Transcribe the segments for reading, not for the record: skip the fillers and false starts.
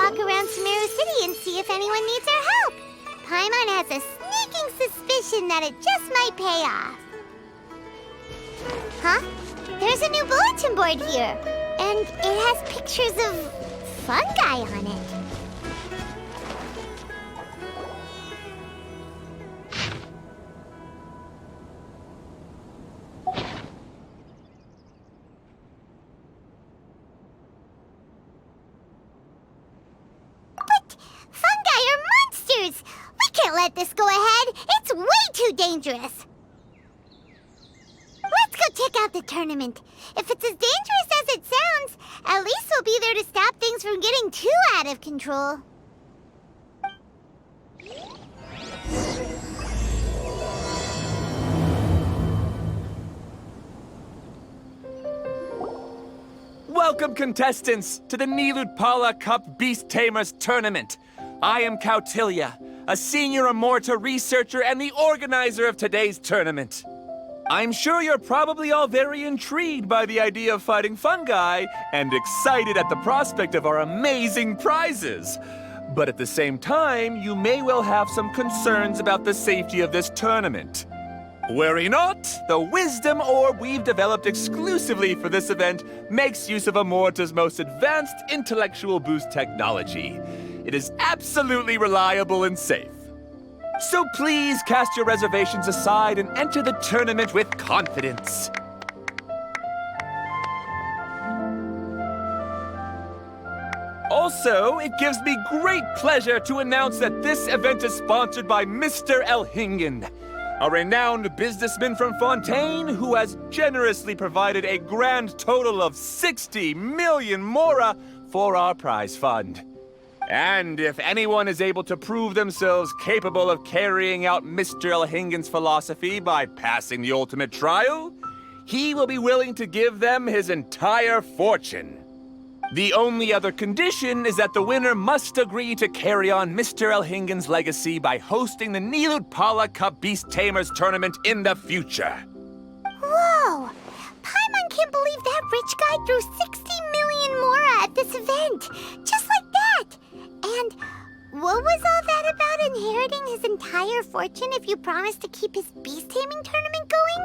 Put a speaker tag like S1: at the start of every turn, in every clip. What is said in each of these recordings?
S1: walk around Sumeru City and see if anyone needs our help. Paimon has a sneaking suspicion that it just might pay off. Huh? There's a new bulletin board here, and it has pictures of fungi on it. But fungi are monsters! We can't let this go ahead. It's way too dangerous. Let's go check out the tournament. If it's as dangerous as it sounds, at least we'll be there to stop things from getting too out of control.
S2: Welcome, contestants, to the Niludpala Cup Beast Tamers Tournament. I am Kautilya, a senior Amorta researcher and the organizer of today's tournament. I'm sure you're probably all very intrigued by the idea of fighting fungi and excited at the prospect of our amazing prizes. But at the same time, you may well have some concerns about the safety of this tournament. Worry not, the Wisdom Orb we've developed exclusively for this event makes use of Amorta's most advanced intellectual boost technology. It is absolutely reliable and safe. So please cast your reservations aside and enter the tournament with confidence. Also, it gives me great pleasure to announce that this event is sponsored by Mr. Elhingen, a renowned businessman from Fontaine who has generously provided a grand total of 60 million mora for our prize fund. And if anyone is able to prove themselves capable of carrying out Mr. Elhingen's philosophy by passing the ultimate trial, he will be willing to give them his entire fortune. The only other condition is that the winner must agree to carry on Mr. Elhingen's legacy by hosting the Niludpala Cup Beast Tamers Tournament in the future.
S1: Whoa! Paimon can't believe that rich guy threw 60 million mora at this event! Just like that! And what was all that about inheriting his entire fortune if you promised to keep his beast taming tournament going?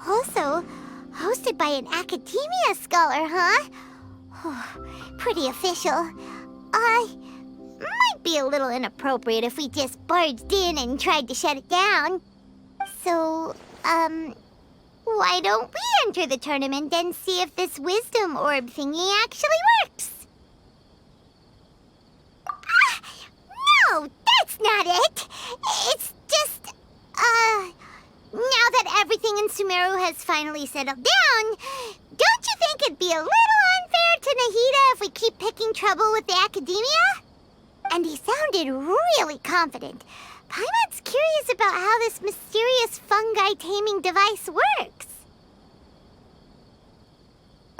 S1: Also, hosted by an academia scholar, huh? Pretty official. Might be a little inappropriate if we just barged in and tried to shut it down. So, why don't we enter the tournament and see if this wisdom orb thingy actually works? No, that's not it! It's just, now that everything in Sumeru has finally settled down, don't you think it'd be a little unfair to Nahida if we keep picking trouble with the academia? And he sounded really confident. Paimon's curious about how this mysterious fungi taming device works.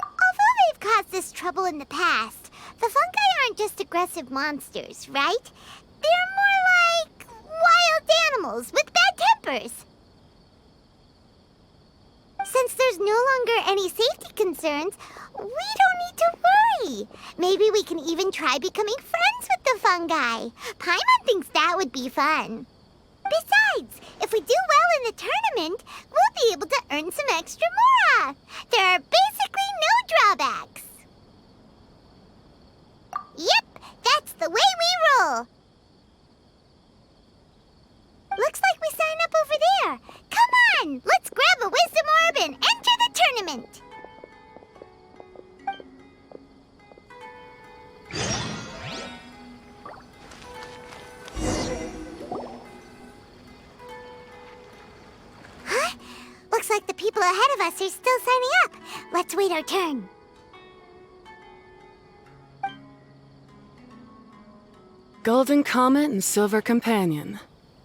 S1: Although they've caused us trouble in the past, the fungi aren't just aggressive monsters, right? They're more like wild animals with bad tempers. Since there's no longer any safety concerns, we don't need to worry. Maybe we can even try becoming friends with the fungi. Paimon thinks that would be fun. Besides, if we do well in the tournament, we'll be able to earn some extra mora. There are basically no drawbacks. Yep, that's the way we roll. Looks like we sign up over there. Come on, let's grab a wisdom orb and enter the tournament. Huh? Looks like the people ahead of us are still signing up. Let's wait our turn.
S3: Golden Comet and Silver Companion.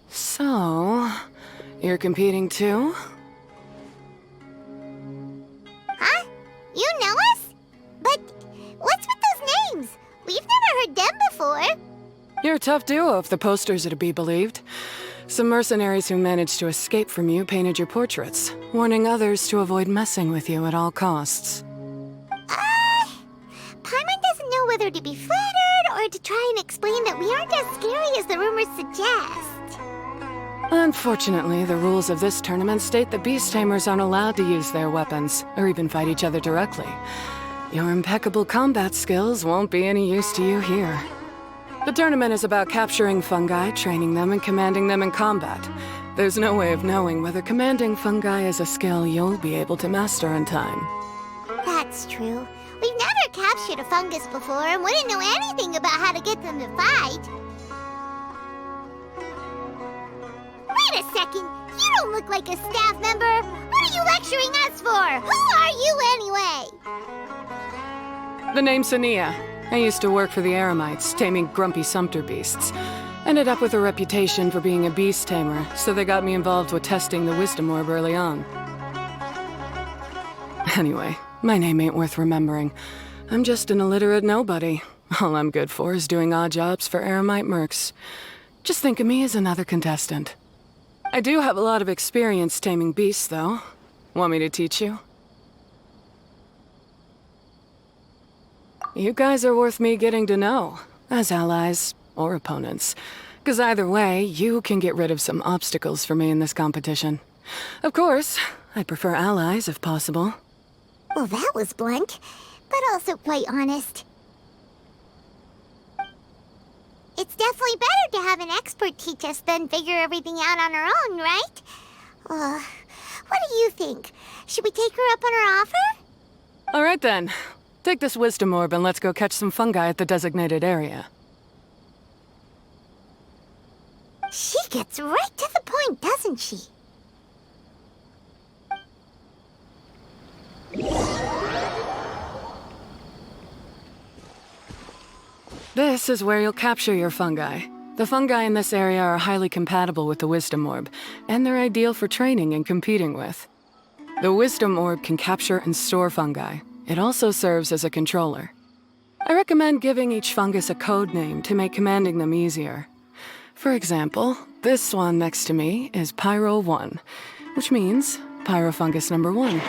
S3: So, you're competing too?
S1: Huh? You know us? But what's with those names? We've never heard them before.
S3: You're a tough duo if the posters are to be believed. Some mercenaries who managed to escape from you painted your portraits, warning others to avoid messing with you at all costs.
S1: Paimon doesn't know whether to be flattered or to try and explain that we aren't as scary as the rumors suggest.
S3: Unfortunately, the rules of this tournament state that beast tamers aren't allowed to use their weapons, or even fight each other directly. Your impeccable combat skills won't be any use to you here. The tournament is about capturing fungi, training them, and commanding them in combat. There's no way of knowing whether commanding fungi is a skill you'll be able to master in time.
S1: That's true. We've never captured a fungus before and wouldn't know anything about how to get them to fight. Wait a second! You don't look like a staff member! What are you lecturing us for? Who are you anyway?
S3: The name's Sania. I used to work for the Eremites, taming grumpy sumpter beasts. Ended up with a reputation for being a beast tamer, so they got me involved with testing the wisdom orb early on. Anyway, my name ain't worth remembering. I'm just an illiterate nobody. All I'm good for is doing odd jobs for Eremite mercs. Just think of me as another contestant. I do have a lot of experience taming beasts, though. Want me to teach you? You guys are worth me getting to know, as allies or opponents. 'Cause either way, you can get rid of some obstacles for me in this competition. Of course, I prefer allies if possible.
S1: Well, that was blunt, but also quite honest. It's definitely better to have an expert teach us than figure everything out on our own, right? What do you think? Should we take her up on her offer?
S3: All right then. Take this wisdom orb and let's go catch some fungi at the designated area.
S1: She gets right to the point, doesn't she?
S3: This is where you'll capture your fungi. The fungi in this area are highly compatible with the wisdom orb, and they're ideal for training and competing with. The wisdom orb can capture and store fungi. It also serves as a controller. I recommend giving each fungus a code name to make commanding them easier. For example, this one next to me is Pyro 1, which means Pyrofungus number 1.
S1: You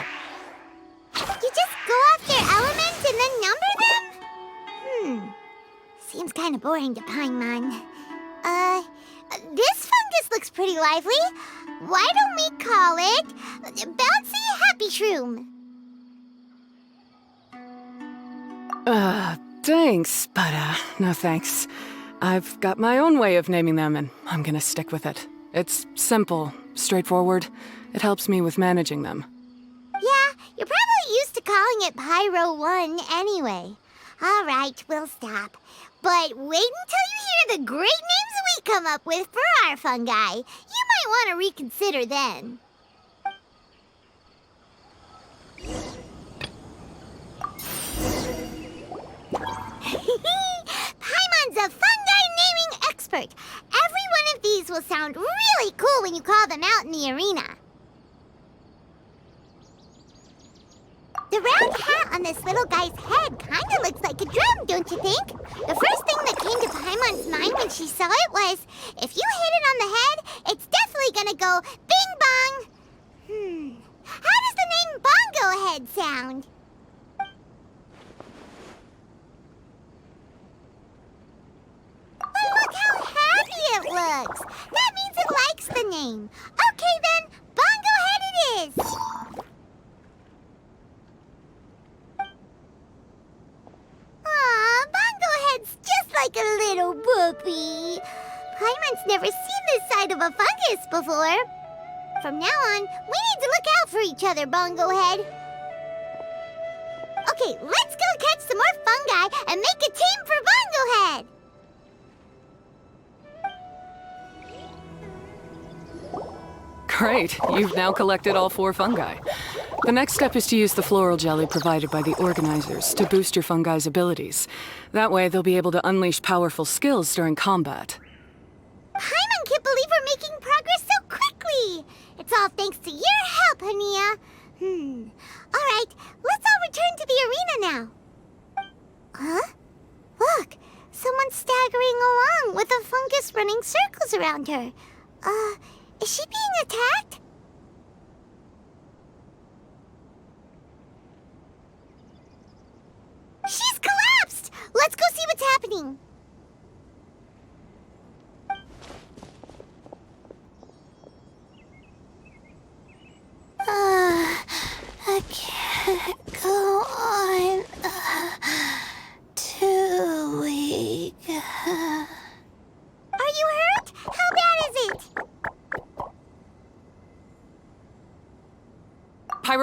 S1: just go off their elements and then number them? Seems kind of boring to Paimon. This fungus looks pretty lively. Why don't we call it Bouncy Happy Shroom?
S3: Thanks, but no thanks. I've got my own way of naming them, and I'm gonna stick with it. It's simple, straightforward. It helps me with managing them.
S1: Yeah, you're probably used to calling it Pyro 1 anyway. All right, we'll stop. But wait until you hear the great names we come up with for our fungi. You might want to reconsider then. Paimon's a fungi naming expert. Every one of these will sound really cool when you call them out in the arena. The round hat on this little guy's head kind of looks like a drum, don't you think? The first thing that came to Paimon's mind when she saw it was, if you hit it on the head, it's definitely gonna go bing bong. How does the name Bongo Head sound? But look how happy it looks. That means it likes the name. Okay then, Bongo Head it is. Aw, Bongo Head's just like a little puppy. Paimon's never seen this side of a fungus before. From now on, we need to look out for each other, Bongo Head. Okay, let's go catch some more fungi and make a team for Bongo Head.
S3: Great, you've now collected all 4 fungi. The next step is to use the floral jelly provided by the organizers to boost your fungi's abilities. That way, they'll be able to unleash powerful skills during combat.
S1: Paimon can't believe we're making progress so quickly. It's all thanks to your help, Hania. All right, let's all return to the arena now. Huh? Look, someone's staggering along with a fungus running circles around her. Is she being attacked? She's collapsed! Let's go see what's happening.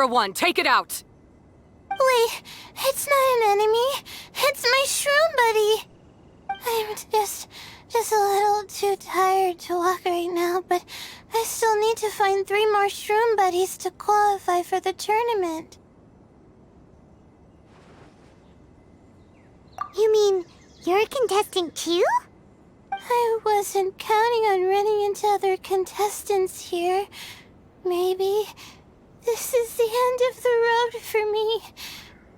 S3: Pyra 1. Take it out!
S1: Wait, it's not an enemy. It's my shroom buddy. I'm just a little too tired to walk right now, but I still need to find 3 more shroom buddies to qualify for the tournament. You mean you're a contestant too? I wasn't counting on running into other contestants here. Maybe this is the end of the road for me.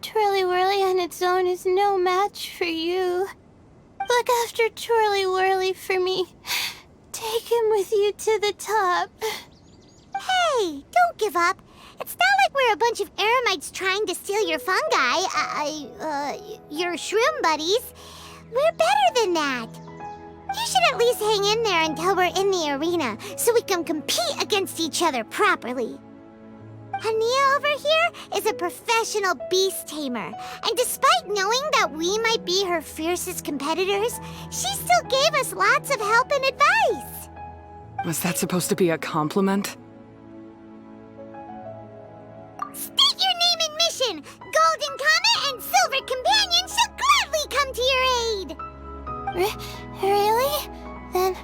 S1: Twirly Whirly on its own is no match for you. Look after Twirly Whirly for me. Take him with you to the top. Hey, don't give up. It's not like we're a bunch of eremites trying to steal your fungi. Your shroom buddies. We're better than that. You should at least hang in there until we're in the arena, so we can compete against each other properly. Hania over here is a professional beast tamer, and despite knowing that we might be her fiercest competitors, she still gave us lots of help and advice.
S3: Was that supposed to be a compliment?
S1: State your name and mission! Golden Comet and Silver Companion shall gladly come to your aid! Really? Then,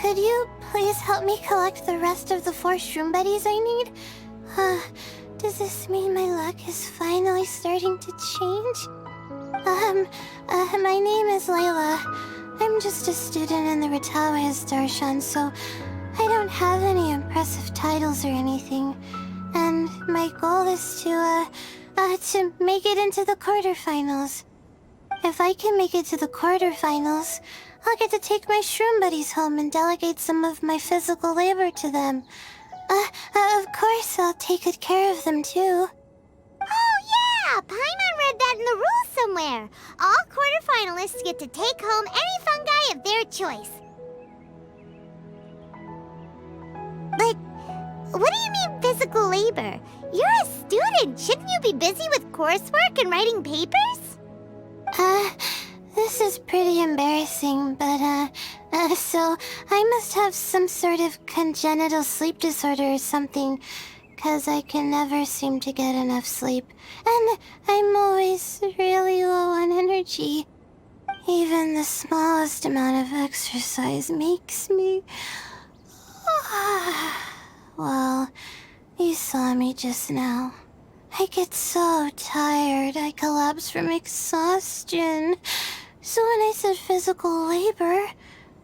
S1: could you please help me collect the rest of the 4 shroom buddies I need? Does this mean my luck is finally starting to change? My name is Layla. I'm just a student in the Ratawe Darshan, so I don't have any impressive titles or anything. And my goal is to make it into the quarterfinals. If I can make it to the quarterfinals, I'll get to take my shroom buddies home and delegate some of my physical labor to them. Of course, I'll take good care of them, too. Oh, yeah! Paimon read that in the rules somewhere. All quarterfinalists get to take home any fungi of their choice. But what do you mean physical labor? You're a student. Shouldn't you be busy with coursework and writing papers? This is pretty embarrassing, but, so I must have some sort of congenital sleep disorder or something, 'cause I can never seem to get enough sleep, and I'm always really low on energy. Even the smallest amount of exercise makes me... Well, you saw me just now. I get so tired, I collapse from exhaustion. So when I said physical labor,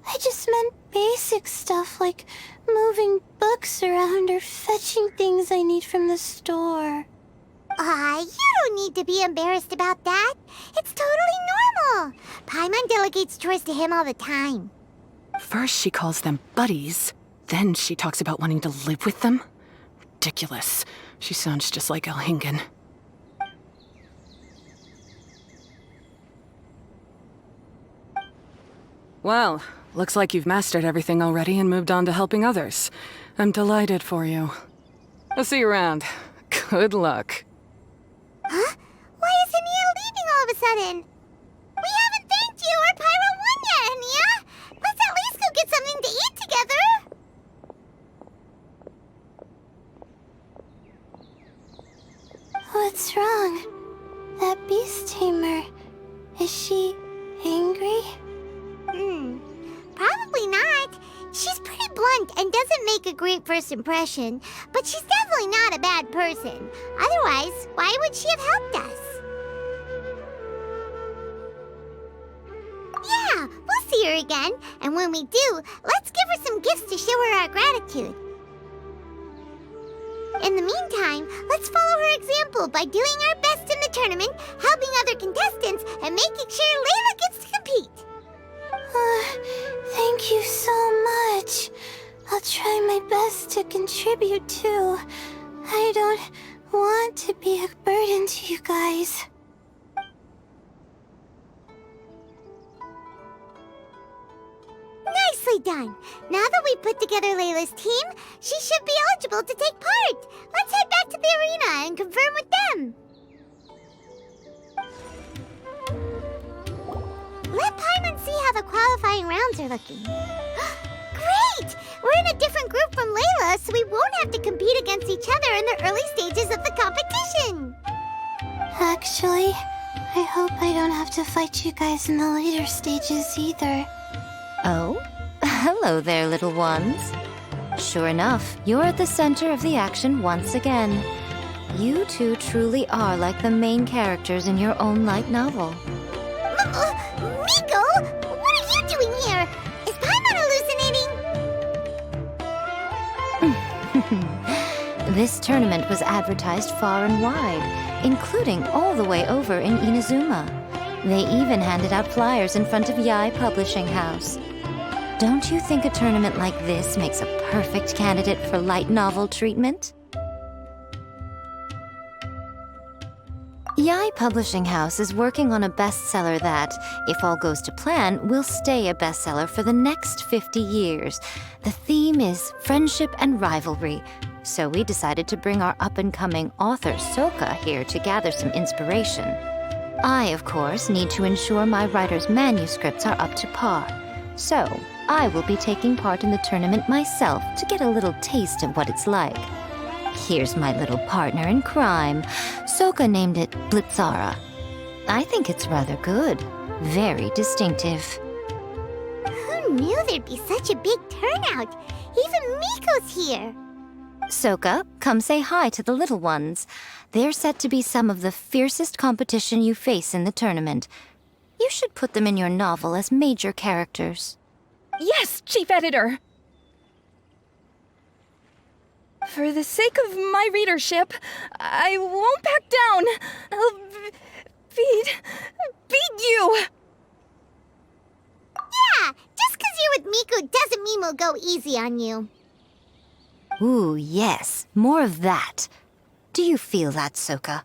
S1: I just meant basic stuff like moving books around or fetching things I need from the store. You don't need to be embarrassed about that. It's totally normal. Paimon delegates chores to him all the time.
S3: First she calls them buddies, then she talks about wanting to live with them? Ridiculous. She sounds just like Elhingen. Well, looks like you've mastered everything already and moved on to helping others. I'm delighted for you. I'll see you around. Good luck.
S1: Huh? Why is Ania leaving all of a sudden? We haven't thanked you or Pyro 1 yet, Ania! Let's at least go get something to eat together! What's wrong? That beast tamer, is she angry? Probably not. She's pretty blunt and doesn't make a great first impression, but she's definitely not a bad person. Otherwise, why would she have helped us? Yeah, we'll see her again, and when we do, let's give her some gifts to show her our gratitude. In the meantime, let's follow her example by doing our best in the tournament, helping other contestants, and making sure Layla gets to compete. Thank you so much. I'll try my best to contribute too. I don't want to be a burden to you guys. Nicely done. Now that we put together Layla's team, she should be eligible to take part. Let's head back to the arena and confirm with them. Let Paimon see how the qualifying rounds are looking. Great! We're We're in a different group from Layla, so we won't have to compete against each other in the early stages of the competition.
S4: Actually, I hope I don't have to fight you guys in the later stages either.
S5: Oh? Hello there, little ones. Sure enough, you're at the center of the action once again. You two truly are like the main characters in your own light novel.
S1: Miko, what are you doing here? Is Paimon hallucinating?
S5: This tournament was advertised far and wide, including all the way over in Inazuma. They even handed out flyers in front of Yae Publishing House. Don't you think a tournament like this makes a perfect candidate for light novel treatment? Yae Publishing House is working on a bestseller that, if all goes to plan, will stay a bestseller for the next 50 years. The theme is friendship and rivalry, so we decided to bring our up-and-coming author Soka here to gather some inspiration. I, of course, need to ensure my writer's manuscripts are up to par. So, I will be taking part in the tournament myself to get a little taste of what it's like. Here's my little partner in crime. Soka named it Blitzara. I think it's rather good. Very distinctive.
S1: Who knew there'd be such a big turnout? Even Miko's here.
S5: Soka, come say hi to the little ones. They're set to be some of the fiercest competition you face in the tournament. You should put them in your novel as major characters.
S6: Yes, Chief Editor! For the sake of my readership, I won't back down. I'll beat you!
S1: Yeah, just 'cause you're with Miko doesn't mean we'll go easy on you.
S5: Ooh, yes, more of that. Do you feel that, Soka?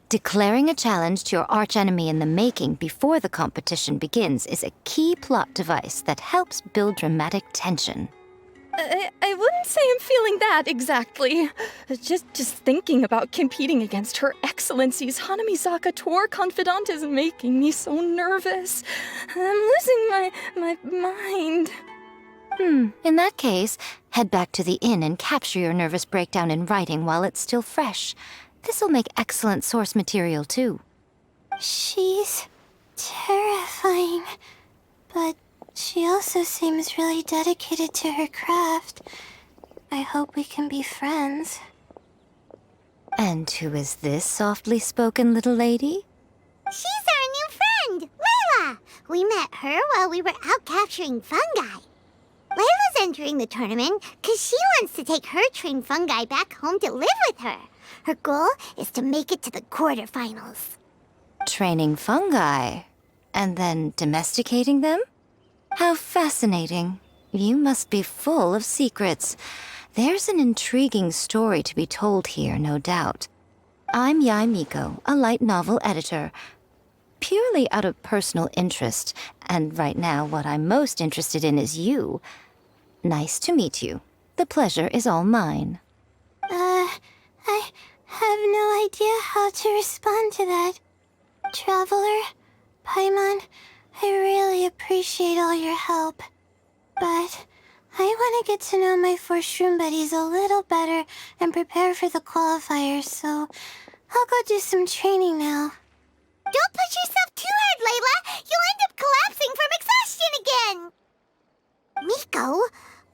S5: Declaring a challenge to your archenemy in the making before the competition begins is a key plot device that helps build dramatic tension.
S6: I wouldn't say I'm feeling that exactly. Just thinking about competing against Her Excellency's Hanamizaka tour confidant is making me so nervous. I'm losing my mind.
S5: In that case, head back to the inn and capture your nervous breakdown in writing while it's still fresh. This'll make excellent source material, too.
S4: She's terrifying, but she also seems really dedicated to her craft. I hope we can be friends.
S5: And who is this softly spoken little lady?
S1: She's our new friend, Layla. We met her while we were out capturing fungi. Layla's entering the tournament because she wants to take her trained fungi back home to live with her. Her goal is to make it to the quarterfinals.
S5: Training fungi, and then domesticating them? How fascinating. You must be full of secrets. There's an intriguing story to be told here, no doubt. I'm Yae Miko, a light novel editor. Purely out of personal interest, and right now what I'm most interested in is you. Nice to meet you. The pleasure is all mine.
S4: I have no idea how to respond to that. Traveler, Paimon, I really appreciate all your help. But I want to get to know my 4 shroom buddies a little better and prepare for the qualifiers, so I'll go do some training now.
S1: Don't push yourself too hard, Layla. You'll end up collapsing from exhaustion again. Miko,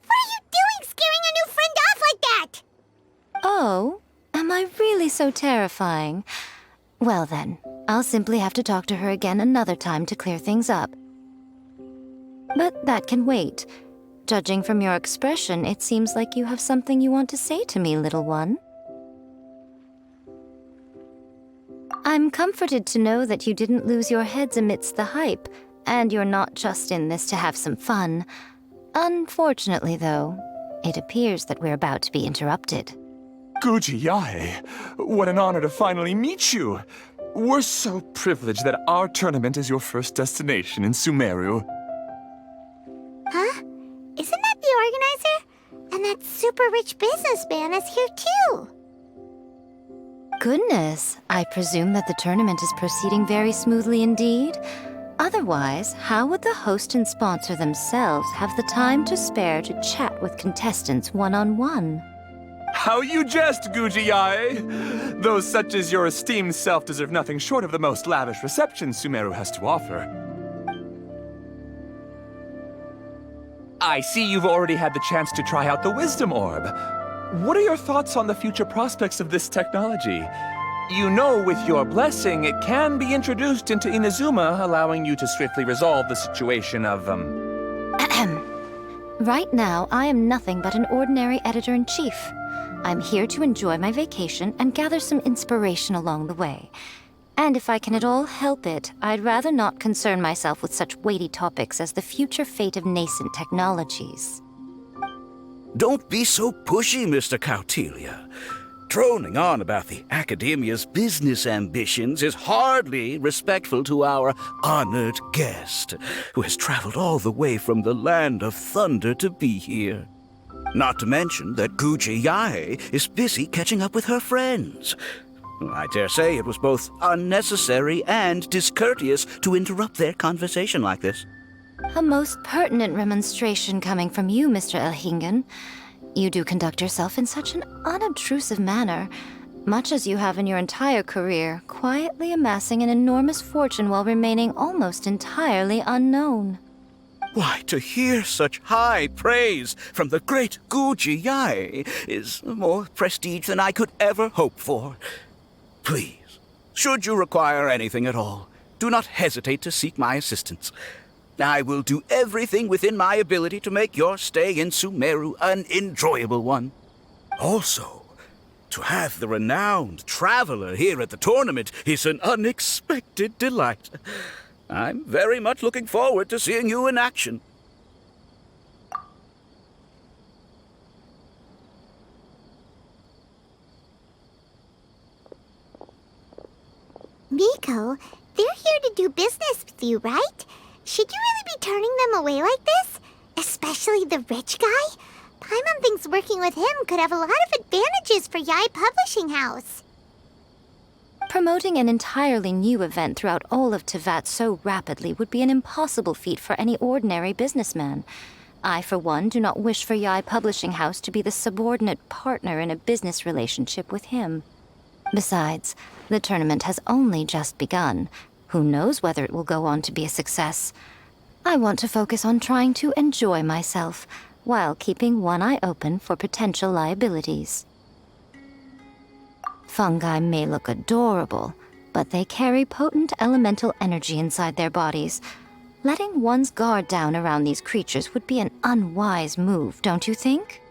S1: what are you doing scaring a new friend off like that?
S5: Oh, am I really so terrifying? Well then, I'll simply have to talk to her again another time to clear things up. But that can wait. Judging from your expression, it seems like you have something you want to say to me, little one. I'm comforted to know that you didn't lose your heads amidst the hype, and you're not just in this to have some fun. Unfortunately, though, it appears that we're about to be interrupted.
S2: Guji Yae, what an honor to finally meet you. We're so privileged that our tournament is your first destination in Sumeru.
S1: Huh? Isn't that the organizer? And that super rich businessman is here too.
S5: Goodness, I presume that the tournament is proceeding very smoothly indeed. Otherwise, how would the host and sponsor themselves have the time to spare to chat with contestants one-on-one?
S2: How you jest, Gujiyai! Those such as your esteemed self deserve nothing short of the most lavish reception Sumeru has to offer. I see you've already had the chance to try out the Wisdom Orb. What are your thoughts on the future prospects of this technology? You know, with your blessing, it can be introduced into Inazuma, allowing you to swiftly resolve the situation of,
S5: Right now, I am nothing but an ordinary editor-in-chief. I'm here to enjoy my vacation and gather some inspiration along the way. And if I can at all help it, I'd rather not concern myself with such weighty topics as the future fate of nascent technologies.
S7: Don't be so pushy, Mr. Kautelia. Droning on about the Academia's business ambitions is hardly respectful to our honored guest, who has traveled all the way from the land of thunder to be here. Not to mention that Gujiyai is busy catching up with her friends. I dare say it was both unnecessary and discourteous to interrupt their conversation like this.
S5: A most pertinent remonstration coming from you, Mr. Elhingen. You do conduct yourself in such an unobtrusive manner, much as you have in your entire career, quietly amassing an enormous fortune while remaining almost entirely unknown.
S7: Why, to hear such high praise from the great Gujiyai is more prestige than I could ever hope for. Please, should you require anything at all, do not hesitate to seek my assistance. I will do everything within my ability to make your stay in Sumeru an enjoyable one. Also, to have the renowned traveler here at the tournament is an unexpected delight. I'm very much looking forward to seeing you in action.
S1: Miko, they're here to do business with you, right? Should you really be turning them away like this? Especially the rich guy? Paimon thinks working with him could have a lot of advantages for Yae Publishing House.
S5: Promoting an entirely new event throughout all of Teyvat so rapidly would be an impossible feat for any ordinary businessman. I, for one, do not wish for Yae Publishing House to be the subordinate partner in a business relationship with him. Besides, the tournament has only just begun. Who knows whether it will go on to be a success? I want to focus on trying to enjoy myself, while keeping one eye open for potential liabilities. Fungi may look adorable, but they carry potent elemental energy inside their bodies. Letting one's guard down around these creatures would be an unwise move, don't you think?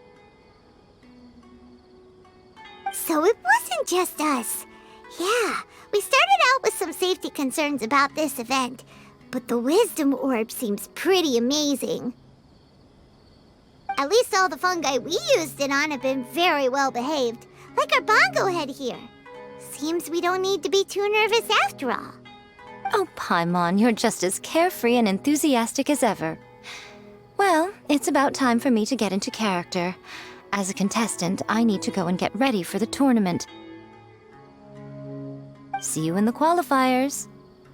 S1: So it wasn't just us. Yeah, we started out with some safety concerns about this event, but the Wisdom Orb seems pretty amazing. At least all the fungi we used it on have been very well behaved, like our bongo head here. Seems we don't need to be too nervous after all.
S5: Oh, Paimon, you're just as carefree and enthusiastic as ever. Well, it's about time for me to get into character. As a contestant, I need to go and get ready for the tournament. See you in the qualifiers.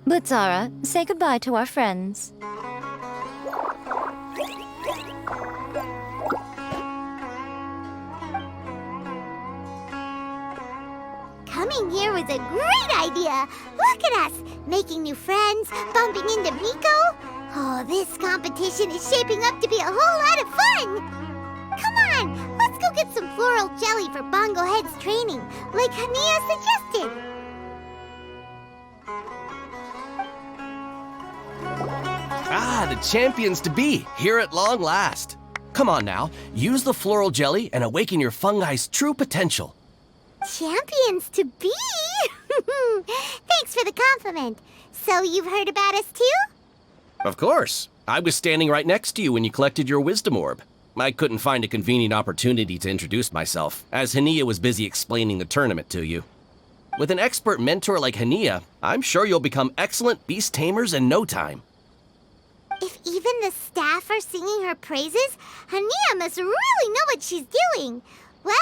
S5: Blitzara, say goodbye to our friends.
S1: Coming here was a great idea. Look at us, making new friends, bumping into Miko. Oh, this competition is shaping up to be a whole lot of fun. Come on, let's go get some floral jelly for Bongo Head's training, like Hania suggested.
S8: Ah, the champions to be, here at long last. Come on now, use the floral jelly and awaken your fungi's true potential.
S1: Champions to be? Thanks for the compliment. So you've heard about us too?
S8: Of course. I was standing right next to you when you collected your wisdom orb. I couldn't find a convenient opportunity to introduce myself, as Hania was busy explaining the tournament to you. With an expert mentor like Hania, I'm sure you'll become excellent beast tamers in no time.
S1: If even the staff are singing her praises, Hania must really know what she's doing. Well,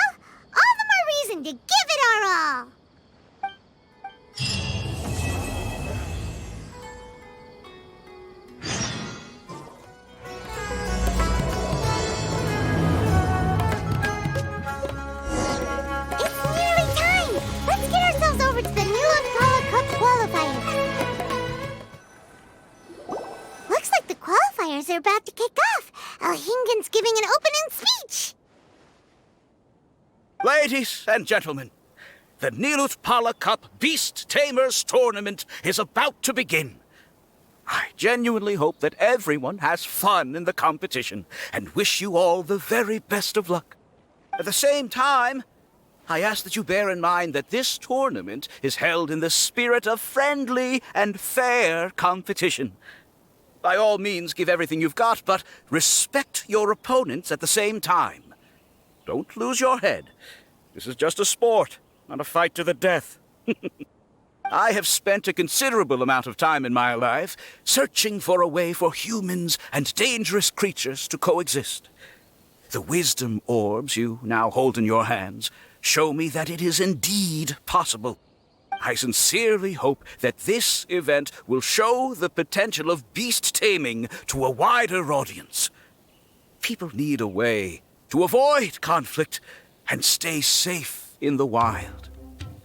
S1: all the more reason to give it our all. are about to kick off. Alhingen's giving an opening speech.
S7: Ladies and gentlemen, the Nilut Pala Cup Beast Tamers Tournament is about to begin. I genuinely hope that everyone has fun in the competition and wish you all the very best of luck. At the same time, I ask that you bear in mind that this tournament is held in the spirit of friendly and fair competition. By all means, give everything you've got, but respect your opponents at the same time. Don't lose your head. This is just a sport, not a fight to the death. I have spent a considerable amount of time in my life searching for a way for humans and dangerous creatures to coexist. The wisdom orbs you now hold in your hands show me that it is indeed possible. I sincerely hope that this event will show the potential of beast taming to a wider audience. People need a way to avoid conflict and stay safe in the wild.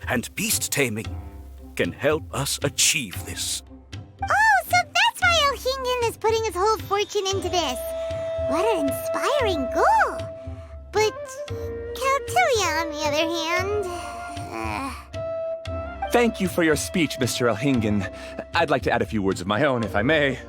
S7: And beast taming can help us achieve this.
S1: Oh, so that's why Alhingen is putting his whole fortune into this. What an inspiring goal. But Caltilia, on the other hand...
S2: Thank you for your speech, Mr. Alhingen. I'd like to add a few words of my own, if I may.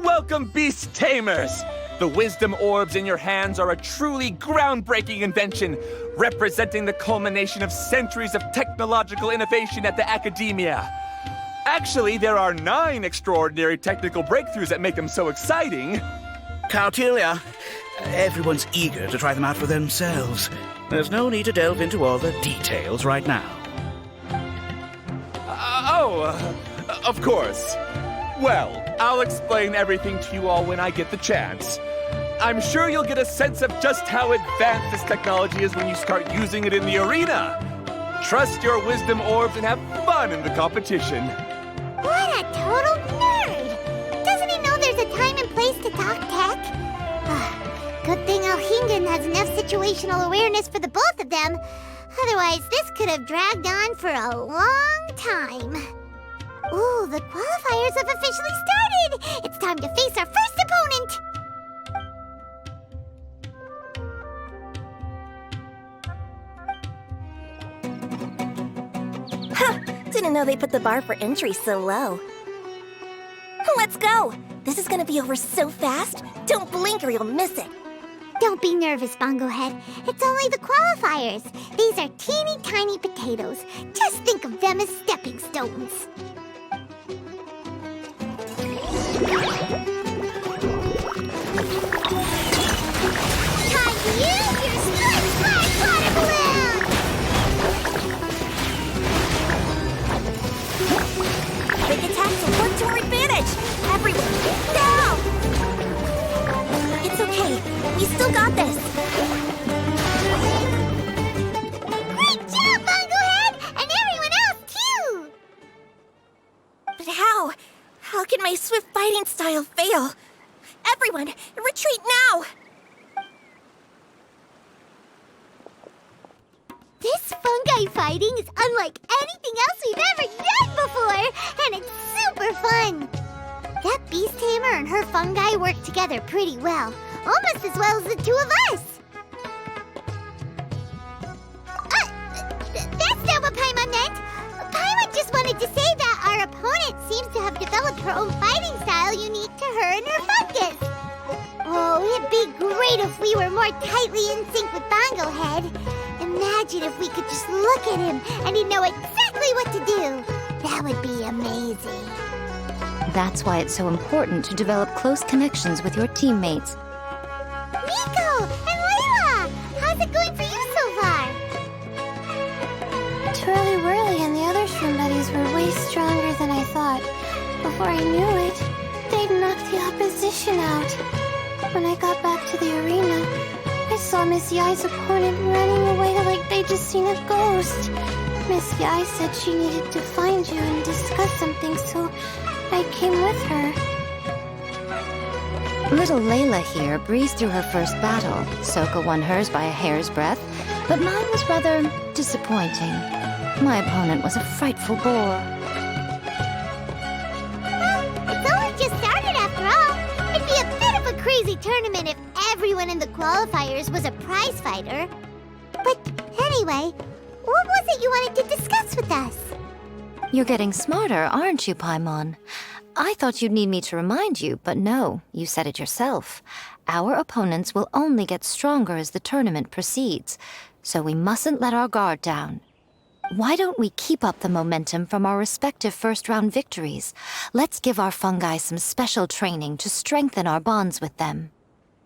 S2: Welcome, Beast Tamers! The wisdom orbs in your hands are a truly groundbreaking invention, representing the culmination of centuries of technological innovation at the academia. Actually, there are 9 extraordinary technical breakthroughs that make them so exciting.
S7: Caltilia, everyone's eager to try them out for themselves. There's no need to delve into all the details right now.
S2: Of course. Well, I'll explain everything to you all when I get the chance. I'm sure you'll get a sense of just how advanced this technology is when you start using it in the arena. Trust your wisdom orbs and have fun in the competition.
S1: What a total nerd! Doesn't he know there's a time and place to talk tech? Good thing Alhingen has enough situational awareness for the both of them. Otherwise, this could have dragged on for a long time. Ooh, the qualifiers have officially started! It's time to face our first opponent!
S4: Didn't know they put the bar for entry so low. Let's go! This is gonna be over so fast. Don't blink or you'll miss it.
S1: Don't be nervous, Bongohead. It's only the qualifiers. These are teeny tiny potatoes. Just think of them as stepping stones. Time to use your slip water balloon!
S4: Big attacks will work to our advantage! Everyone, now! It's okay. We still got this.
S1: Great job, Bongohead! And everyone else, too!
S4: But how? How can my swift fighting style fail? Everyone, retreat now!
S1: This fungi fighting is unlike anything else we've ever done before, and it's super fun. That beast tamer and her fungi work together pretty well, almost as well as the two of us. That's not what Paimon meant. Paimon just wanted to say that our opponent seems to have developed her own fighting style unique to her and her fungus. Oh, it'd be great if we were more tightly in sync with Bongohead. Imagine if we could just look at him and he'd know exactly what to do. That would be amazing.
S5: That's why it's so important to develop close connections with your teammates.
S1: Miko and Layla! How's it going for you so far?
S4: Twirly Whirly and the other shroom buddies were way stronger than I thought. Before I knew it, they'd knocked the opposition out. When I got back to the arena, I saw Miss Yai's opponent running away like they'd just seen a ghost. Miss Yai said she needed to find you and discuss something, so I came with her.
S5: Little Layla here breezed through her first battle. Soka won hers by a hair's breadth, but mine was rather disappointing. My opponent was a frightful bore.
S1: Well, it's only just started after crazy tournament if everyone in the qualifiers was a prize fighter. But anyway, what was it you wanted to discuss with us?
S5: You're getting smarter, aren't you, Paimon? I thought you'd need me to remind you, but no, you said it yourself. Our opponents will only get stronger as the tournament proceeds, so we mustn't let our guard down. Why don't we keep up the momentum from our respective first-round victories? Let's give our fungi some special training to strengthen our bonds with them.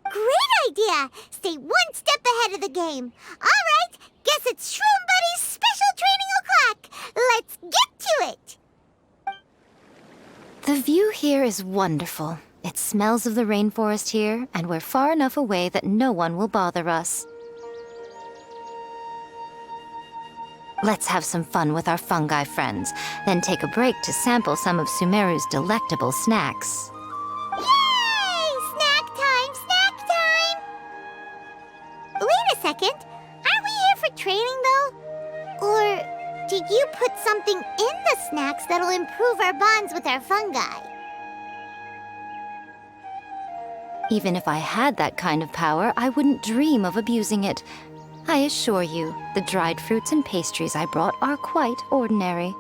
S1: Great idea! Stay one step ahead of the game. All right, guess it's Shroom Buddy's special training o'clock. Let's get to it!
S5: The view here is wonderful. It smells of the rainforest here, and we're far enough away that no one will bother us. Let's have some fun with our fungi friends, then take a break to sample some of Sumeru's delectable snacks.
S1: Yay! Snack time! Snack time! Wait a second. Aren't we here for training, though? Or did you put something in the snacks that'll improve our bonds with our fungi?
S5: Even if I had that kind of power, I wouldn't dream of abusing it. I assure you, the dried fruits and pastries I brought are quite ordinary.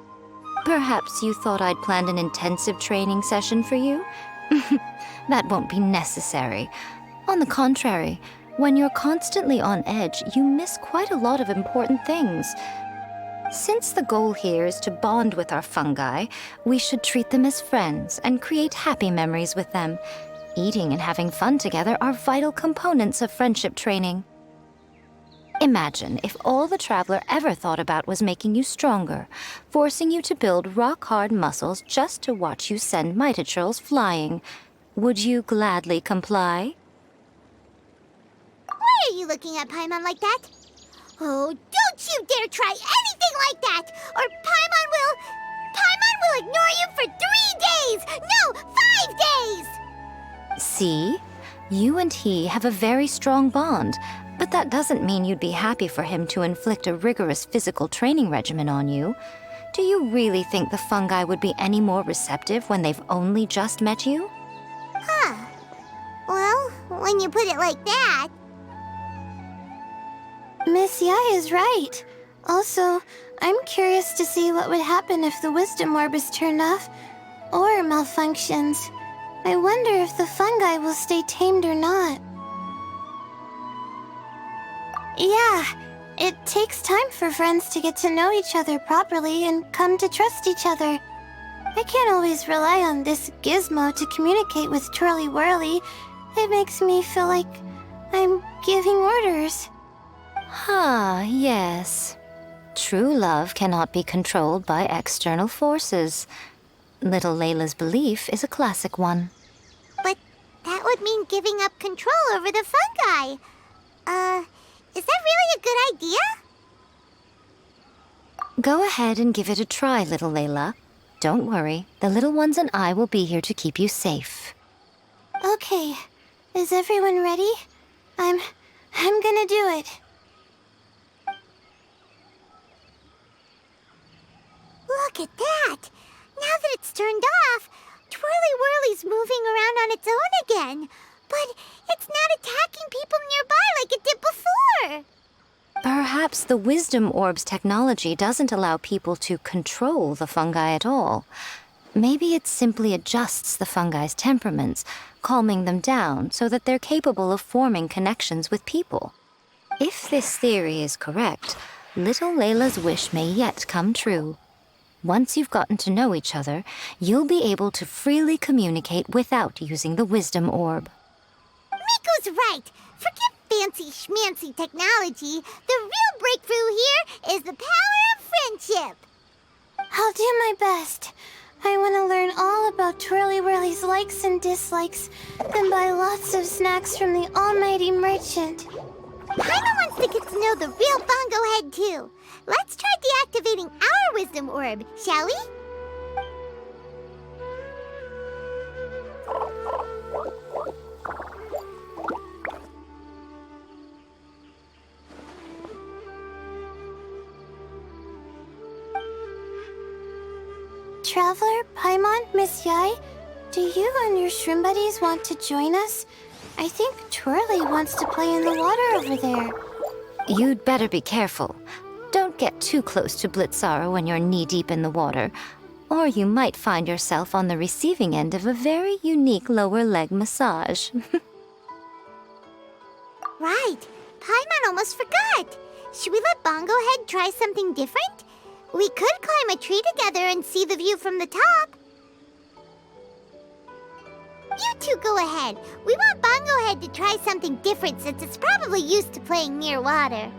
S5: Perhaps you thought I'd planned an intensive training session for you? That won't be necessary. On the contrary, when you're constantly on edge, you miss quite a lot of important things. Since the goal here is to bond with our fungi, we should treat them as friends and create happy memories with them. Eating and having fun together are vital components of friendship training. Imagine if all the Traveler ever thought about was making you stronger, forcing you to build rock-hard muscles just to watch you send Mitatrolls flying. Would you gladly comply?
S1: Why are you looking at Paimon like that? Oh, don't you dare try anything like that, or Paimon will ignore you for 3 days! No, 5 days!
S5: See? You and he have a very strong bond, but that doesn't mean you'd be happy for him to inflict a rigorous physical training regimen on you. Do you really think the fungi would be any more receptive when they've only just met you?
S1: Huh. Well, when you put it like that...
S4: Miss Yai is right. Also, I'm curious to see what would happen if the wisdom orb is turned off or malfunctions. I wonder if the fungi will stay tamed or not. Yeah, it takes time for friends to get to know each other properly and come to trust each other. I can't always rely on this gizmo to communicate with Twirly Whirly. It makes me feel like I'm giving orders.
S5: Yes. True love cannot be controlled by external forces. Little Layla's belief is a classic one.
S1: But that would mean giving up control over the fungi. Is that really a good idea?
S5: Go ahead and give it a try, little Layla. Don't worry, the little ones and I will be here to keep you safe.
S4: Okay, is everyone ready? I'm gonna do it.
S1: Look at that! Now that it's turned off, Twirly Whirly's moving around on its own again. But it's not attacking people nearby like it did before.
S5: Perhaps the Wisdom Orb's technology doesn't allow people to control the fungi at all. Maybe it simply adjusts the fungi's temperaments, calming them down so that they're capable of forming connections with people. If this theory is correct, little Layla's wish may yet come true. Once you've gotten to know each other, you'll be able to freely communicate without using the Wisdom Orb.
S1: Miko's right. Forget fancy schmancy technology. The real breakthrough here is the power of friendship.
S4: I'll do my best. I want to learn all about Twirly Whirly's likes and dislikes, then buy lots of snacks from the almighty merchant.
S1: Paimon wants to get to know the real Bongo Head, too. Let's try deactivating our Wisdom Orb, shall we?
S4: Traveler, Paimon, Miss Yai, do you and your shroom buddies want to join us? I think Twirly wants to play in the water over there.
S5: You'd better be careful. Don't get too close to Blitzara when you're knee-deep in the water, or you might find yourself on the receiving end of a very unique lower leg massage.
S1: Right. Paimon almost forgot. Should we let Bongo Head try something different? We could climb a tree together and see the view from the top. You two go ahead. We want Bongo Head to try something different since it's probably used to playing near water.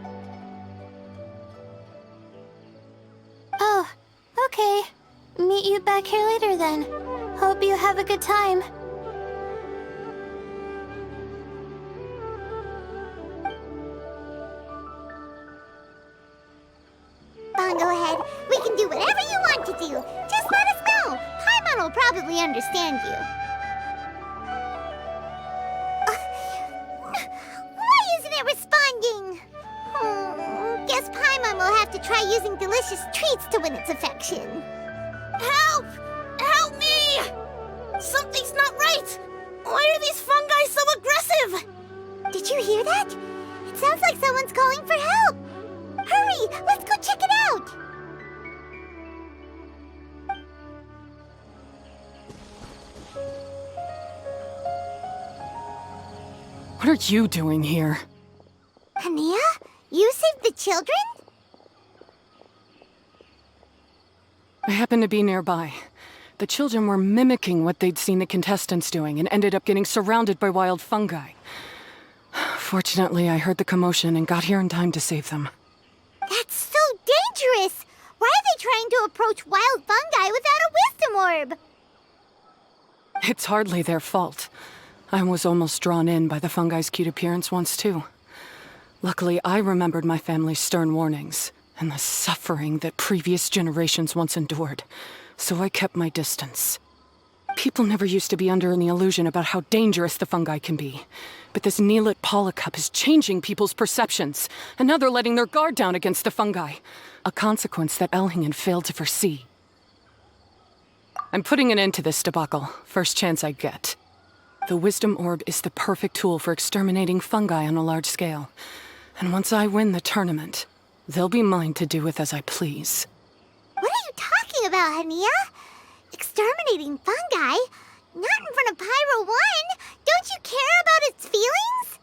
S4: Oh, okay. Meet you back here later then. Hope you have a good time.
S1: Bongo Head, we can do whatever you want to do. Just let us know. Paimon will probably understand you. Why isn't it responding? Guess Paimon will have to try using delicious treats to win its affection.
S4: Help! Help me! Something's not right! Why are these fungi so aggressive?
S1: Did you hear that? It sounds like someone's calling for help. Hurry, let's go check it out.
S3: What are you doing here?
S1: Hania, you saved the children?
S3: I happened to be nearby. The children were mimicking what they'd seen the contestants doing and ended up getting surrounded by wild fungi. Fortunately, I heard the commotion and got here in time to save them.
S1: That's so dangerous! Why are they trying to approach wild fungi without a wisdom orb?
S3: It's hardly their fault. I was almost drawn in by the fungi's cute appearance once, too. Luckily, I remembered my family's stern warnings and the suffering that previous generations once endured, so I kept my distance. People never used to be under any illusion about how dangerous the fungi can be. But this Neelit Polycup is changing people's perceptions, and now they're letting their guard down against the fungi. A consequence that Elhingen failed to foresee. I'm putting an end to this debacle, first chance I get. The Wisdom Orb is the perfect tool for exterminating fungi on a large scale. And once I win the tournament, they'll be mine to do with as I please.
S1: What are you talking about, Hania? Exterminating fungi? Not in front of Pyro 1! Don't you care about its feelings?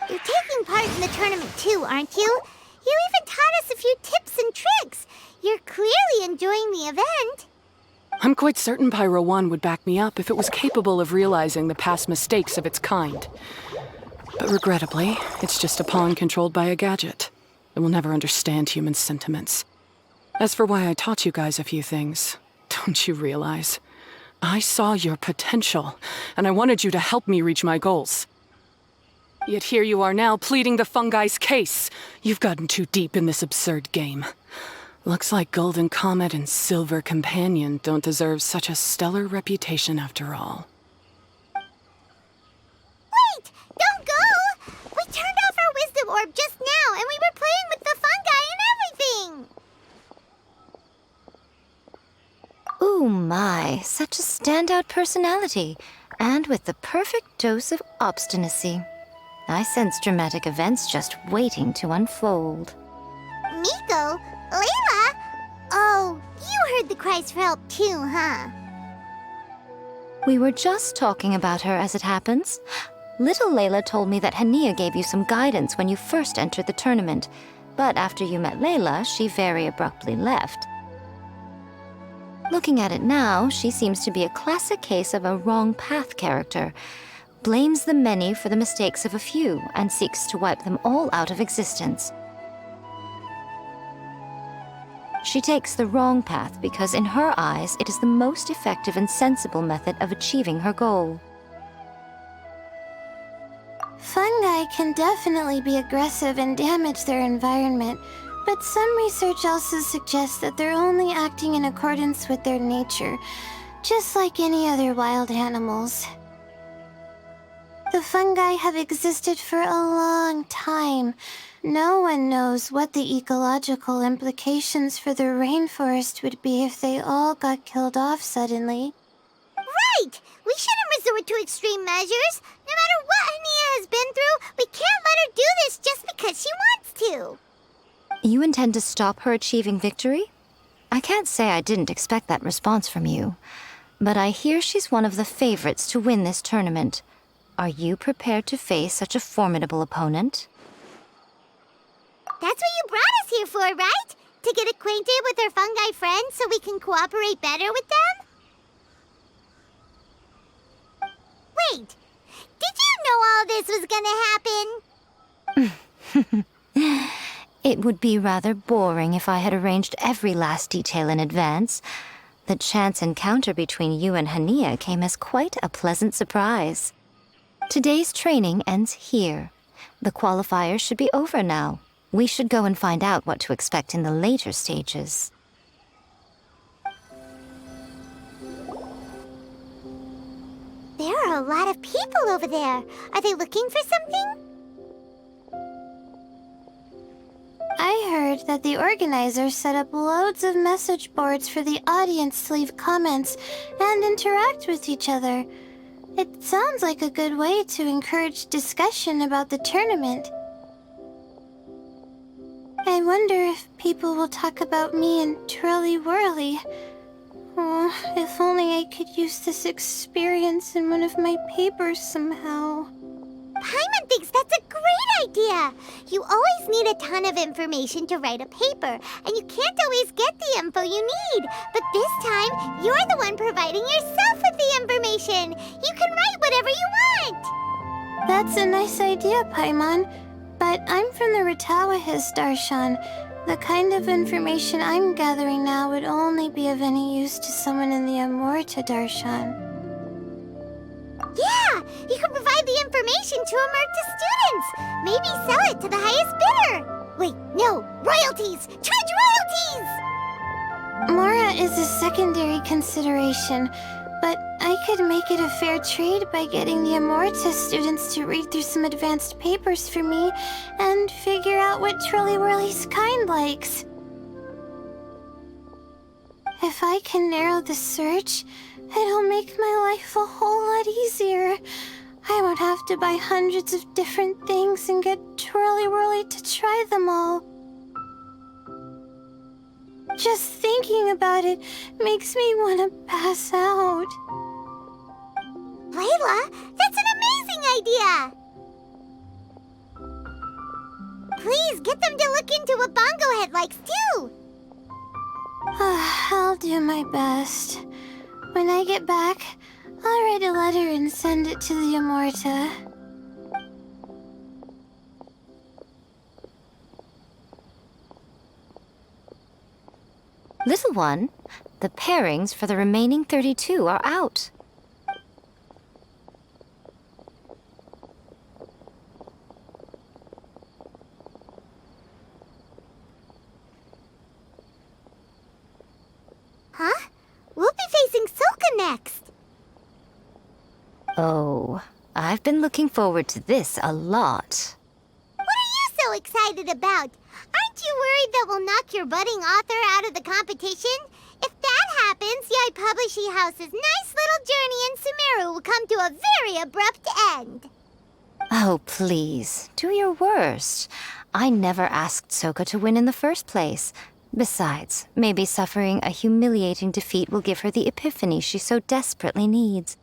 S1: You're taking part in the tournament too, aren't you? You even taught us a few tips and tricks. You're clearly enjoying the event.
S3: I'm quite certain Pyro 1 would back me up if it was capable of realizing the past mistakes of its kind. But regrettably, it's just a pawn controlled by a gadget. It will never understand human sentiments. As for why I taught you guys a few things, don't you realize? I saw your potential, and I wanted you to help me reach my goals. Yet here you are now pleading the fungi's case. You've gotten too deep in this absurd game. Looks like Golden Comet and Silver Companion don't deserve such a stellar reputation after all.
S1: Wait! Don't go! We turned off our wisdom orb just now, and we were playing with the fungi and everything!
S5: Ooh my, such a standout personality, and with the perfect dose of obstinacy. I sense dramatic events just waiting to unfold.
S1: Miko? Layla? Oh, you heard the cries for help too, huh?
S5: We were just talking about her as it happens. Little Layla told me that Hania gave you some guidance when you first entered the tournament, but after you met Layla, she very abruptly left. Looking at it now, she seems to be a classic case of a wrong path character. Blames the many for the mistakes of a few and seeks to wipe them all out of existence. She takes the wrong path because in her eyes it is the most effective and sensible method of achieving her goal.
S4: Fungi can definitely be aggressive and damage their environment, but some research also suggests that they're only acting in accordance with their nature, just like any other wild animals. The fungi have existed for a long time. No one knows what the ecological implications for the rainforest would be if they all got killed off suddenly.
S1: right! We shouldn't resort to extreme measures. No matter what Hania has been through, we can't let her do this just because she wants to.
S5: You intend to stop her achieving victory? I can't say I didn't expect that response from you, but I hear she's one of the favorites to win this tournament. Are you prepared to face such a formidable opponent?
S1: That's what you brought us here for, right? To get acquainted with our fungi friends so we can cooperate better with them? Wait, did you know all this was gonna happen?
S5: It would be rather boring if I had arranged every last detail in advance. The chance encounter between you and Hania came as quite a pleasant surprise. Today's training ends here. The qualifiers should be over now. We should go and find out what to expect in the later stages.
S1: There are a lot of people over there. Are they looking for something?
S4: I heard that the organizers set up loads of message boards for the audience to leave comments and interact with each other. It sounds like a good way to encourage discussion about the tournament. I wonder if people will talk about me and Twirly Whirly. Oh, if only I could use this experience in one of my papers somehow.
S1: Paimon thinks that's a great idea. You always need a ton of information to write a paper, and you can't always get the info you need. But this time, you're the one providing yourself with the information. You can write whatever you want.
S4: That's a nice idea, Paimon. But I'm from the Ratawahiz, Darshan. The kind of information I'm gathering now would only be of any use to someone in the Amorta, Darshan.
S1: Yeah, you can provide the information to Amurta students. Maybe sell it to the highest bidder. Wait, no, royalties! Charge royalties!
S4: Mora is a secondary consideration, but I could make it a fair trade by getting the Amorta students to read through some advanced papers for me and figure out what Twirly Whirly's kind likes. If I can narrow the search, it'll make my life a whole lot easier. I won't have to buy hundreds of different things and get Twirly Whirly to try them all. Just thinking about it makes me want to pass out.
S1: Layla, that's an amazing idea! Please get them to look into what Bongo Head likes too!
S4: I'll do my best. When I get back, I'll write a letter and send it to the Amorta.
S5: Little one, the pairings for the remaining 32 are out.
S1: Huh? We'll be facing Soka next.
S5: Oh, I've been looking forward to this a lot.
S1: What are you so excited about? Aren't you worried that we'll knock your budding author out of the competition? If that happens, Yai Publishing House's nice little journey in Sumeru will come to a very abrupt end.
S5: Oh, please, do your worst. I never asked Soka to win in the first place. Besides, maybe suffering a humiliating defeat will give her the epiphany she so desperately needs.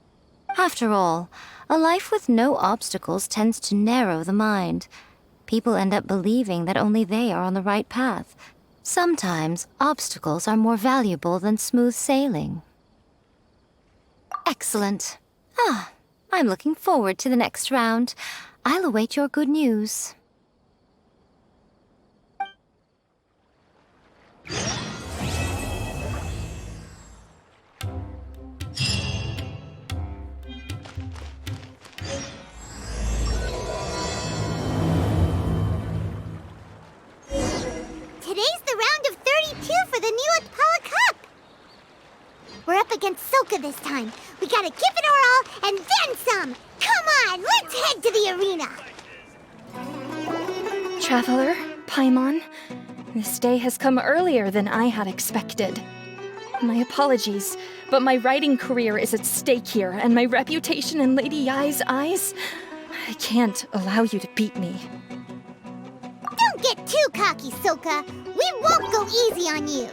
S5: After all, a life with no obstacles tends to narrow the mind. People end up believing that only they are on the right path. Sometimes, obstacles are more valuable than smooth sailing. Excellent. I'm looking forward to the next round. I'll await your good news.
S1: Today's the round of 32 for the Neelix Pala Cup. We're up against Soka this time. We gotta give it our all and then some. Come on, let's head to the arena.
S6: Traveler, Paimon, this day has come earlier than I had expected. My apologies, but my writing career is at stake here, and my reputation in Lady Yai's eyes. I can't allow you to beat me.
S1: Don't get too cocky, Soka. We won't go easy on you.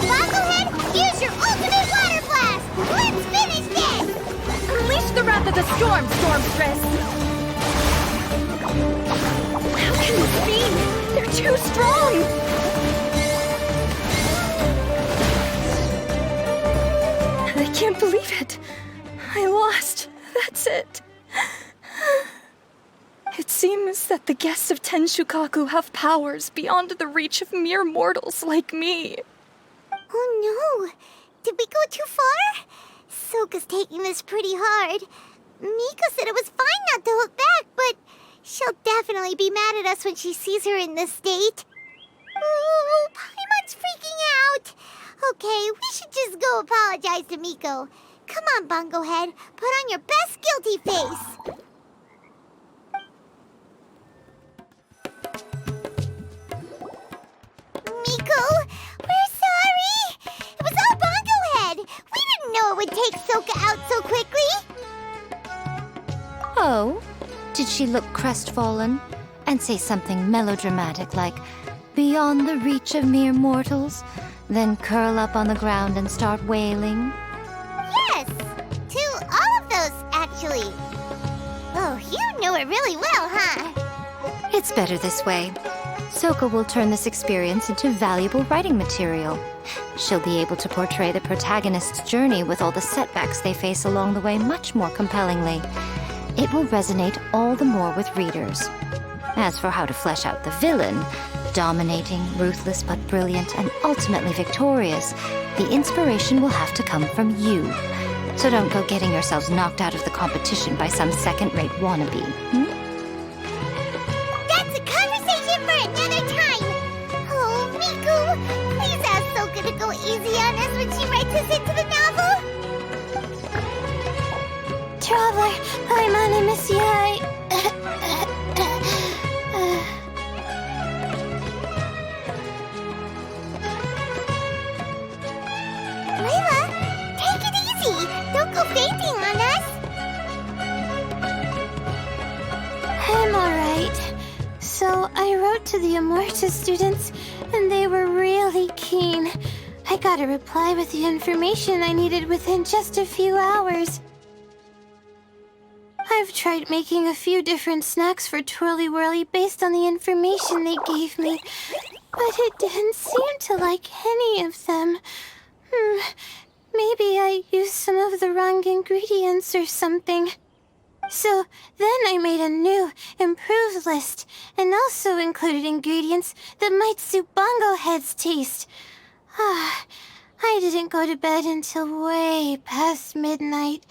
S1: Bogglehead, use your ultimate water blast! Let's finish this!
S6: Unleash the wrath of the storm, Stormstress! How can this be? They're too strong! I can't believe it. I lost. That's it. It seems that the guests of Tenshukaku have powers beyond the reach of mere mortals like me.
S1: Oh no! Did we go too far? Soka's taking this pretty hard. Miko said it was fine not to hold back, but she'll definitely be mad at us when she sees her in this state. Ooh, Paimon's freaking out! Okay, we should just go apologize to Miko. Come on, Bungo Head, put on your best guilty face. Miko, we're sorry. It was all Bungo Head. We didn't know it would take Soka out so quickly.
S5: Oh? Did she look crestfallen and say something melodramatic like, beyond the reach of mere mortals, then curl up on the ground and start wailing?
S1: Yes, to all of those, actually. Oh, you know it really well, huh?
S5: It's better this way. Soka will turn this experience into valuable writing material. She'll be able to portray the protagonist's journey with all the setbacks they face along the way much more compellingly. It will resonate all the more with readers. As for how to flesh out the villain, dominating, ruthless but brilliant, and ultimately victorious, the inspiration will have to come from you. So don't go getting yourselves knocked out of the competition by some second-rate wannabe.
S1: That's a conversation for another time. Oh, Miku, please ask Soka to go easy on us when she writes us into the novel.
S4: Traveler, Paimon, and Miss Yai.
S1: Layla, take it easy. Don't go fainting on us.
S4: I'm alright. So I wrote to the Amorta students, and they were really keen. I got a reply with the information I needed within just a few hours. I've tried making a few different snacks for Twirly Whirly based on the information they gave me, but it didn't seem to like any of them. Maybe I used some of the wrong ingredients or something. So then I made a new, improved list, and also included ingredients that might suit Bongo Head's taste. I didn't go to bed until way past midnight.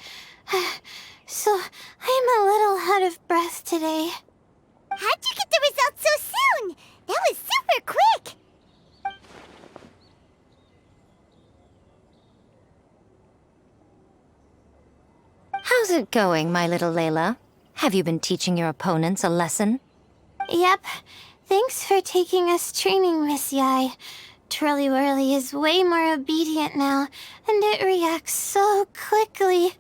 S4: So I'm a little out of breath today.
S1: How'd you get the results so soon? That was super quick.
S5: How's it going, my little Layla? Have you been teaching your opponents a lesson?
S4: Yep. Thanks for taking us training, Miss Yai. Twirly Whirly is way more obedient now, and it reacts so quickly.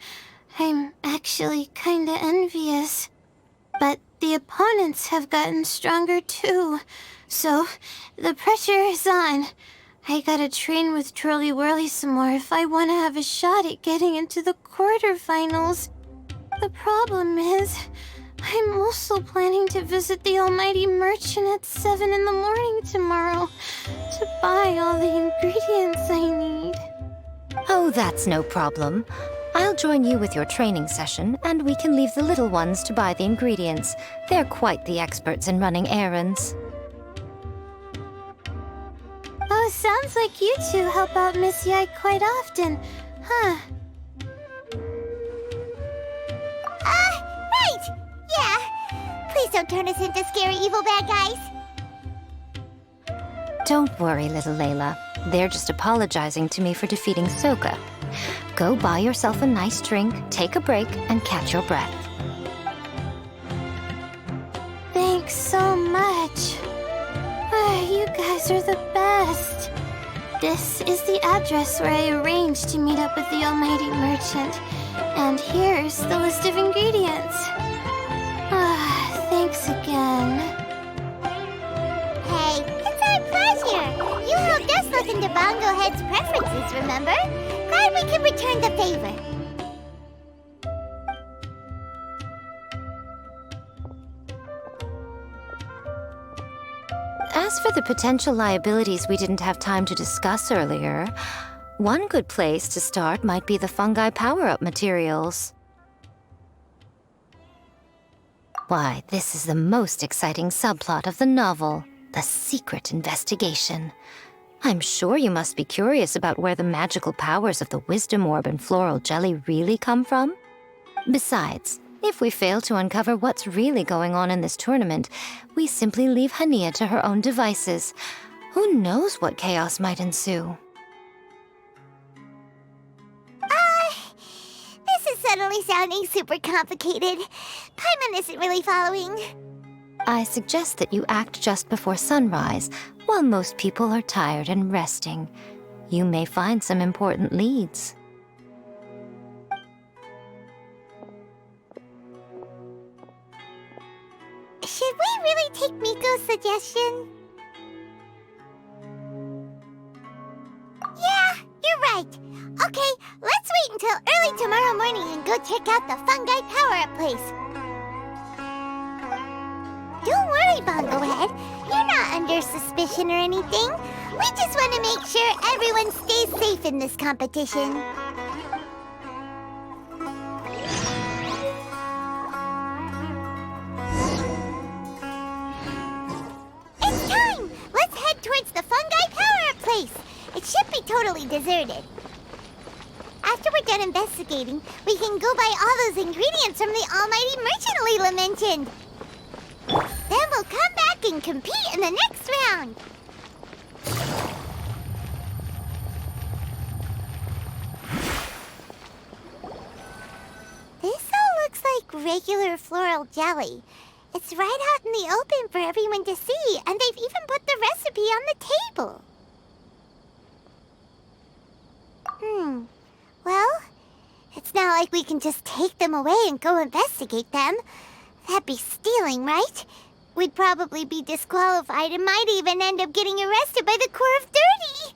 S4: I'm actually kinda envious. But the opponents have gotten stronger too, so the pressure is on. I gotta train with Twirly Whirly some more if I want to have a shot at getting into the quarterfinals. The problem is, I'm also planning to visit the Almighty Merchant at 7 in the morning tomorrow to buy all the ingredients I need.
S5: Oh, that's no problem. I'll join you with your training session, and we can leave the little ones to buy the ingredients. They're quite the experts in running errands.
S4: Oh, sounds like you two help out Miss Yai quite often, huh?
S1: Right! Yeah. Please don't turn us into scary evil bad guys.
S5: Don't worry, little Layla. They're just apologizing to me for defeating Soka. Go buy yourself a nice drink, take a break, and catch your breath.
S4: Thanks so much. guys are the best. This is the address where I arranged to meet up with the almighty merchant. And here's the list of ingredients. Thanks again.
S1: Hey, it's our pleasure. You helped us look into Bongo Head's preferences, remember? Glad we could return the favor.
S5: As for the potential liabilities we didn't have time to discuss earlier, one good place to start might be the fungi power-up materials. Why, this is the most exciting subplot of the novel, the secret investigation. I'm sure you must be curious about where the magical powers of the Wisdom Orb and Floral Jelly really come from. Besides, if we fail to uncover what's really going on in this tournament, we simply leave Hania to her own devices. Who knows what chaos might ensue?
S1: This is suddenly sounding super complicated. Paimon isn't really following.
S5: I suggest that you act just before sunrise, while most people are tired and resting. You may find some important leads.
S1: Should we really take Miko's suggestion? Yeah, you're right. Okay, let's wait until early tomorrow morning and go check out the Fungi power-up place. Don't worry, Bongo Head. You're not under suspicion or anything. We just want to make sure everyone stays safe in this competition. It's time! Let's head towards the Fungi power-up place. It should be totally deserted. After we're done investigating, we can go buy all those ingredients from the almighty merchant Leela mentioned. Then we'll come back and compete in the next round. This all looks like regular floral jelly. It's right out in the open for everyone to see, and they've even put the recipe on the table. Well, it's not like we can just take them away and go investigate them. That'd be stealing, right? We'd probably be disqualified and might even end up getting arrested by the Corps of Dirty.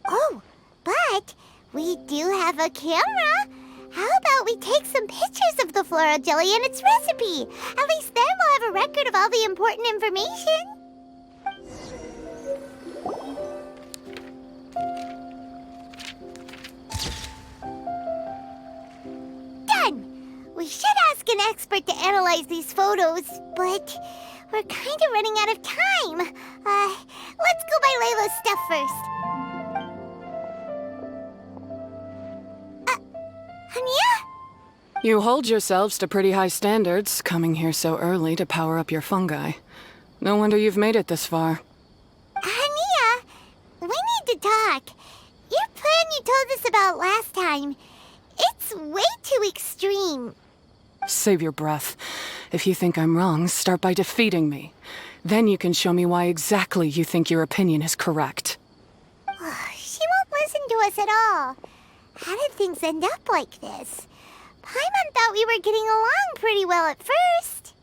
S1: Oh, but we do have a camera. How about we take some pictures of the floral jelly and its recipe? At least then we'll have a record of all the important information. We should ask an expert to analyze these photos, but we're kind of running out of time. Let's go buy Layla's stuff first. Hania?
S3: You hold yourselves to pretty high standards, coming here so early to power up your fungi. No wonder you've made it this far.
S1: Hania, we need to talk. Your plan you told us about last time, it's way too extreme.
S3: Save your breath. If you think I'm wrong, start by defeating me. Then you can show me why exactly you think your opinion is correct.
S1: She won't listen to us at all. How did things end up like this? Paimon thought we were getting along pretty well at first.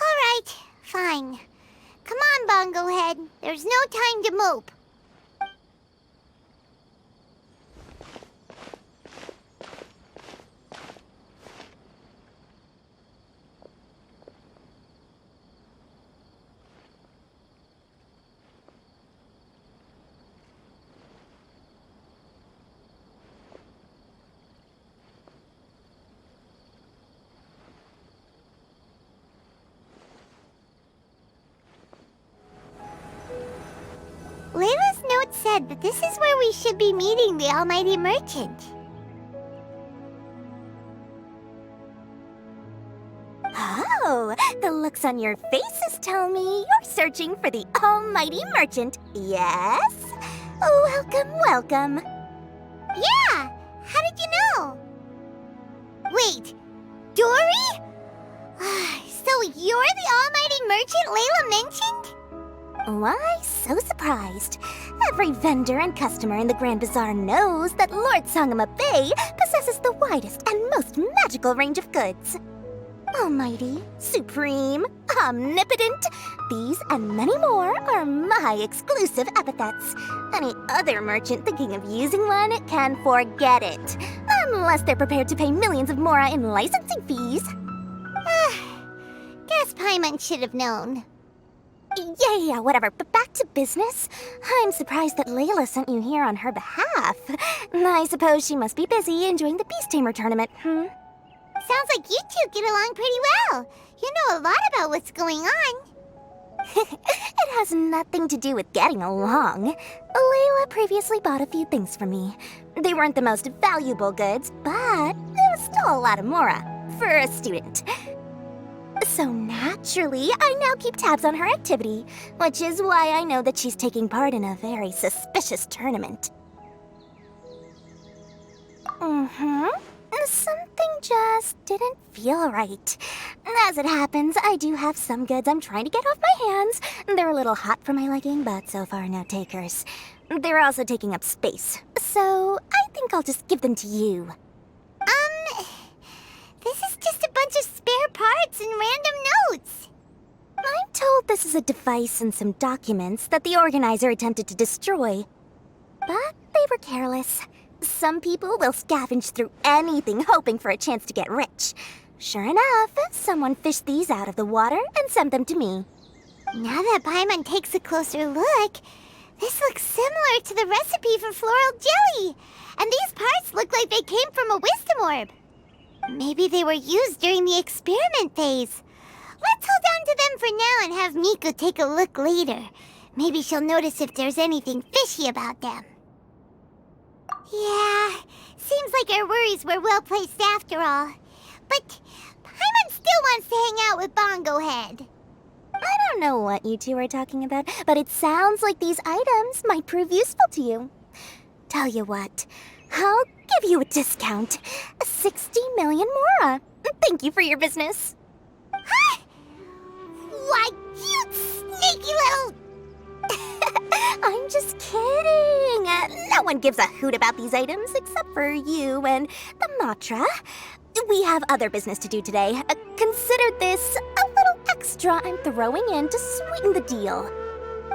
S1: All right, fine. Come on, Bongo Head. There's no time to mope. Layla's note said that this is where we should be meeting the almighty merchant.
S9: Oh, the looks on your faces tell me you're searching for the almighty merchant, yes? Welcome, welcome.
S1: Yeah! How did you know? Wait, Dory? you're the almighty merchant Layla mentioned?
S9: Why, so surprised. Every vendor and customer in the Grand Bazaar knows that Lord Sangama Bay possesses the widest and most magical range of goods. Almighty, supreme, omnipotent, these and many more are my exclusive epithets. Any other merchant thinking of using one can forget it, unless they're prepared to pay millions of mora in licensing fees.
S1: Guess Paimon should have known.
S9: Yeah, whatever, but back to business. I'm surprised that Layla sent you here on her behalf. I suppose she must be busy enjoying the Beast Tamer tournament,
S1: Sounds like you two get along pretty well. You know a lot about what's going on.
S9: It has nothing to do with getting along. Layla previously bought a few things from me. They weren't the most valuable goods, but it was still a lot of mora for a student. So naturally, I now keep tabs on her activity, which is why I know that she's taking part in a very suspicious tournament. Something just didn't feel right. As it happens, I do have some goods I'm trying to get off my hands. They're a little hot for my liking, but so far no takers. They're also taking up space, so I think I'll just give them to you.
S1: This is just a bunch of spare parts and random notes.
S9: I'm told this is a device and some documents that the organizer attempted to destroy. But they were careless. Some people will scavenge through anything hoping for a chance to get rich. Sure enough, someone fished these out of the water and sent them to me.
S1: Now that Paimon takes a closer look, this looks similar to the recipe for floral jelly. And these parts look like they came from a wisdom orb. Maybe they were used during the experiment phase. Let's hold on to them for now and have Miku take a look later. Maybe she'll notice if there's anything fishy about them. Yeah, seems like our worries were well placed after all. But Paimon still wants to hang out with Bongo Head.
S9: I don't know what you two are talking about, but it sounds like these items might prove useful to you. Tell you what, I'll give you a discount. 60 million mora. Thank you for your business.
S1: Huh? Why, you sneaky little...
S9: I'm just kidding. No one gives a hoot about these items except for you and the Matra. We have other business to do today. Consider this a little extra I'm throwing in to sweeten the deal.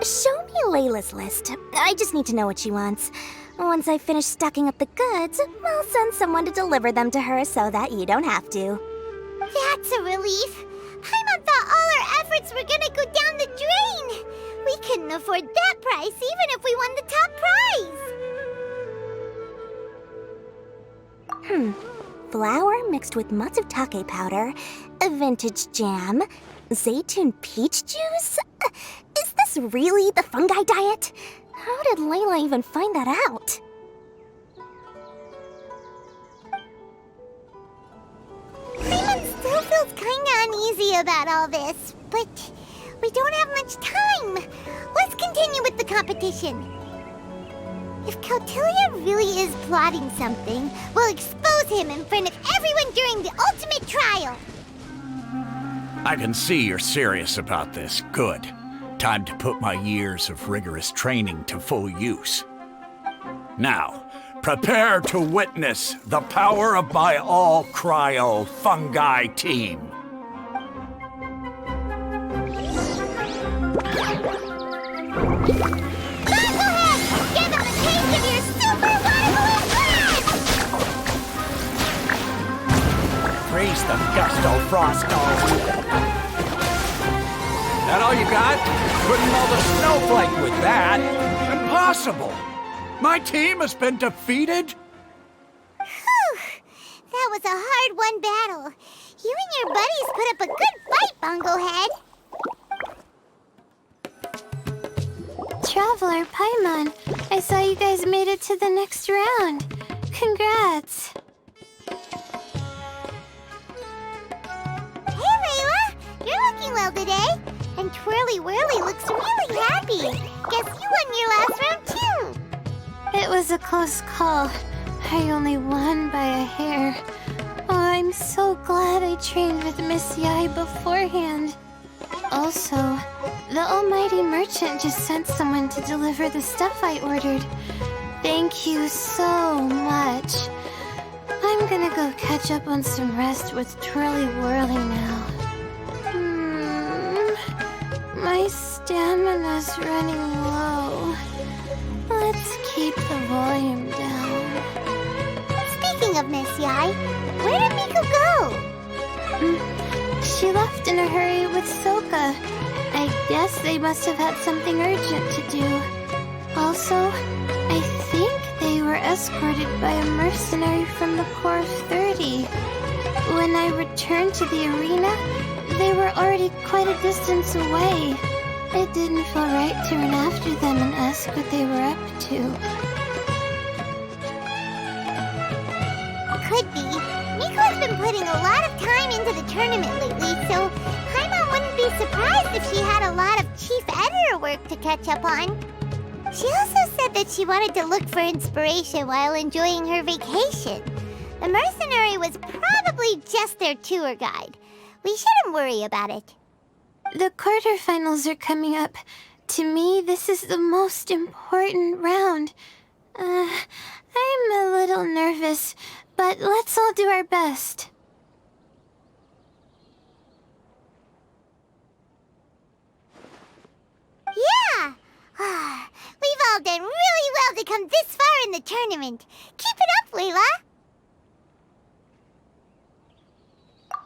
S9: Show me Layla's list. I just need to know what she wants. Once I finish stocking up the goods, I'll send someone to deliver them to her so that you don't have to.
S1: That's a relief. Paimon thought all our efforts were gonna go down the drain. We couldn't afford that price even if we won the top prize.
S9: Flour mixed with matsutake powder, a vintage jam, zaytun peach juice? Is this really the fungi diet? How did Layla even find that out?
S1: Paimon still feels kinda uneasy about all this, but we don't have much time. Let's continue with the competition. If Kautilya really is plotting something, we'll expose him in front of everyone during the ultimate trial.
S7: I can see you're serious about this. Good. Time to put my years of rigorous training to full use. Now, prepare to witness the power of my all-cryo fungi team.
S1: Give him a taste of your super waterballoon blast!
S7: Praise the gusto, Frosto.
S2: That all you got? Couldn't mold a snowflake with that.
S7: Impossible! My team has been defeated?
S1: Whew! That was a hard-won battle. You and your buddies put up a good fight, Bongo Head.
S4: Traveler, Paimon, I saw you guys made it to the next round. Congrats.
S1: Hey, Layla! You're looking well today. And Twirly Whirly looks really happy. Guess you won your last round, too.
S4: It was a close call. I only won by a hair. Oh, I'm I'm so glad I trained with Miss Yai beforehand. Also, the almighty merchant just sent someone to deliver the stuff I ordered. Thank you so much. I'm gonna go catch up on some rest with Twirly Whirly now. My stamina's running low. Let's keep the volume down.
S1: Speaking of Miss Yai, where did Miko go?
S4: She left in a hurry with Soka. I guess they must have had something urgent to do. Also, I think they were escorted by a mercenary from the Corps of 30. When I returned to the arena, they were already quite a distance away. It didn't feel right to run after them and ask what they were up to.
S1: Could be. Miko has been putting a lot of time into the tournament lately, so Paimon wouldn't be surprised if she had a lot of chief editor work to catch up on. She also said that she wanted to look for inspiration while enjoying her vacation. The mercenary was probably just their tour guide. We shouldn't worry about it.
S4: The quarterfinals are coming up. To me, this is the most important round. I'm a little nervous, but let's all do our best.
S1: Yeah! We've all done really well to come this far in the tournament. Keep it up, Layla!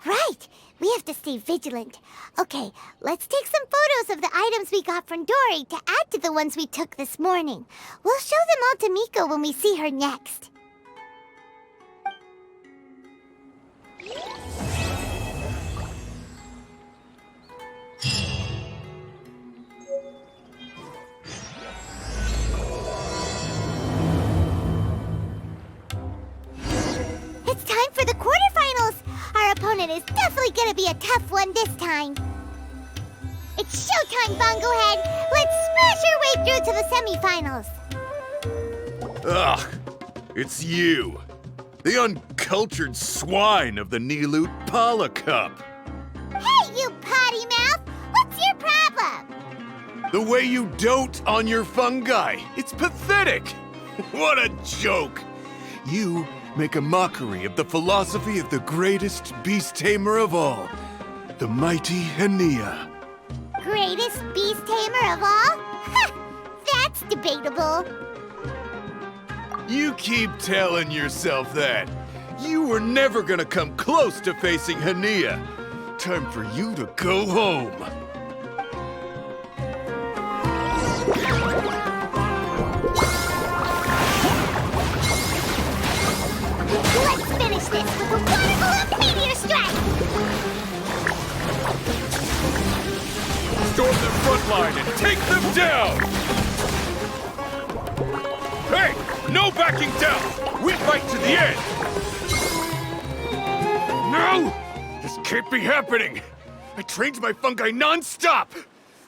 S1: Right! We have to stay vigilant. Okay, let's take some photos of the items we got from Dory to add to the ones we took this morning. We'll show them all to Miko when we see her next. It's time for the quarterfinals! Our opponent is definitely gonna be a tough one this time. It's showtime, Bongohead! Let's smash our way through to the semifinals!
S10: Ugh, it's you. The uncultured swine of the Nilut Pala Cup.
S1: Hey, you potty mouth! What's your problem?
S10: The way you dote on your fungi. It's pathetic. What a joke. You make a mockery of the philosophy of the greatest beast tamer of all, the mighty Hania.
S1: Greatest beast tamer of all? Ha! That's debatable.
S10: You keep telling yourself that. You were never gonna come close to facing Hania. Time for you to go home.
S1: Let's finish this with a water balloon meteor strike!
S10: Storm the front line and take them down! Hey! No backing down! We fight to the end! No! This can't be happening! I trained my fungi non-stop!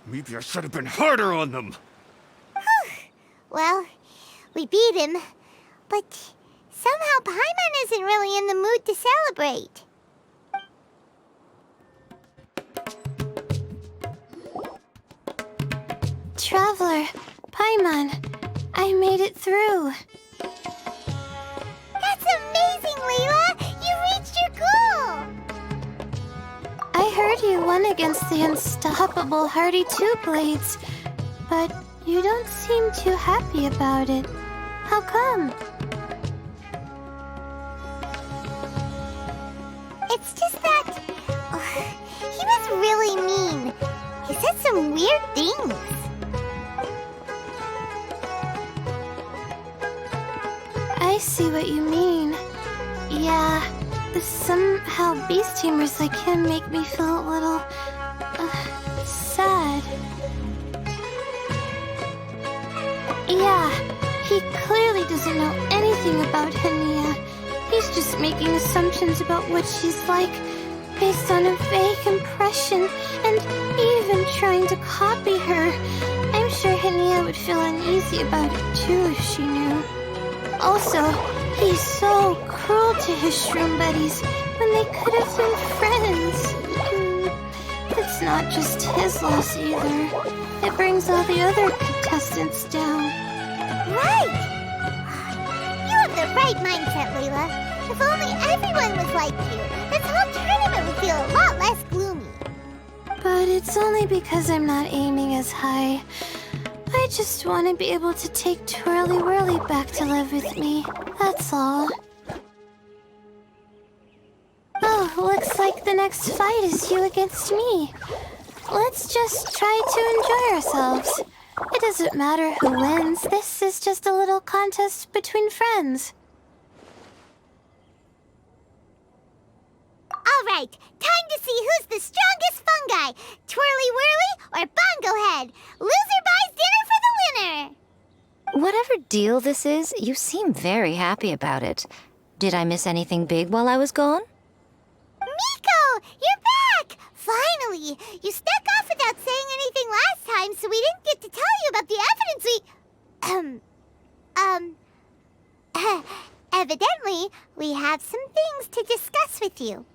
S10: Maybe I should have been harder on them!
S1: Well, we beat him, but somehow Paimon isn't really in the mood to celebrate.
S4: Traveler, Paimon, I made it through.
S1: That's amazing, Layla! You reached your goal!
S4: I heard you won against the unstoppable Hardy Two Blades, but you don't seem too happy about it. How come?
S1: It's just that... he was really mean. He said some weird things.
S4: I see what you mean. Yeah, somehow beast tamers like him make me feel a little... sad. Yeah, he clearly doesn't know anything about Hania. He's just making assumptions about what she's like, based on a vague impression, and even trying to copy her. I'm sure Hania would feel uneasy about it too if she knew. Also, he's so cruel to his shroom buddies. when they could have been friends. It's not just his loss either. It brings all the other contestants down.
S1: Right! You have the right mindset, Layla. If only everyone was like you, this whole tournament would feel a lot less gloomy.
S4: But it's only because I'm not aiming as high. I just want to be able to take Twirly Whirly back to live with me. That's all. Oh, looks like the next fight is you against me. Let's just try to enjoy ourselves. It doesn't matter who wins. This is just a little contest between friends.
S1: All right, time to see who's the strongest fungi, Twirly Whirly or Bongo Head. Loser buys dinner for the winner.
S5: Whatever deal this is, you seem very happy about it. Did I miss anything big while I was gone?
S1: Miko, you're back! Finally! You snuck off without saying anything last time, so we didn't get to tell you about the evidence evidently, we have some things to discuss with you.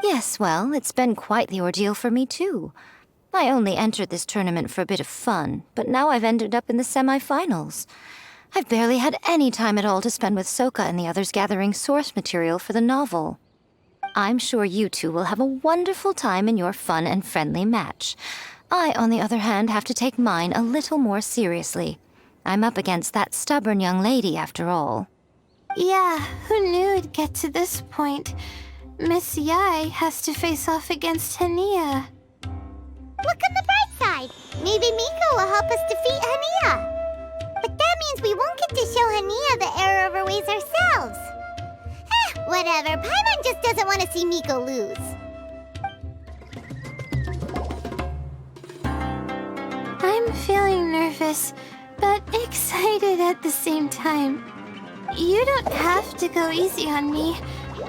S5: Yes, well, it's been quite the ordeal for me, too. I only entered this tournament for a bit of fun, but now I've ended up in the semi-finals. I've barely had any time at all to spend with Soka and the others gathering source material for the novel. I'm sure you two will have a wonderful time in your fun and friendly match. I, on the other hand, have to take mine a little more seriously. I'm up against that stubborn young lady, after all.
S4: Yeah, who knew it'd get to this point? Miss Yai has to face off against Hania.
S1: Look on the bright side. Maybe Miko will help us defeat Hania. But that means we won't get to show Hania the error of our ways ourselves. Whatever. Paimon just doesn't want to see Miko lose.
S4: I'm feeling nervous, but excited at the same time. You don't have to go easy on me.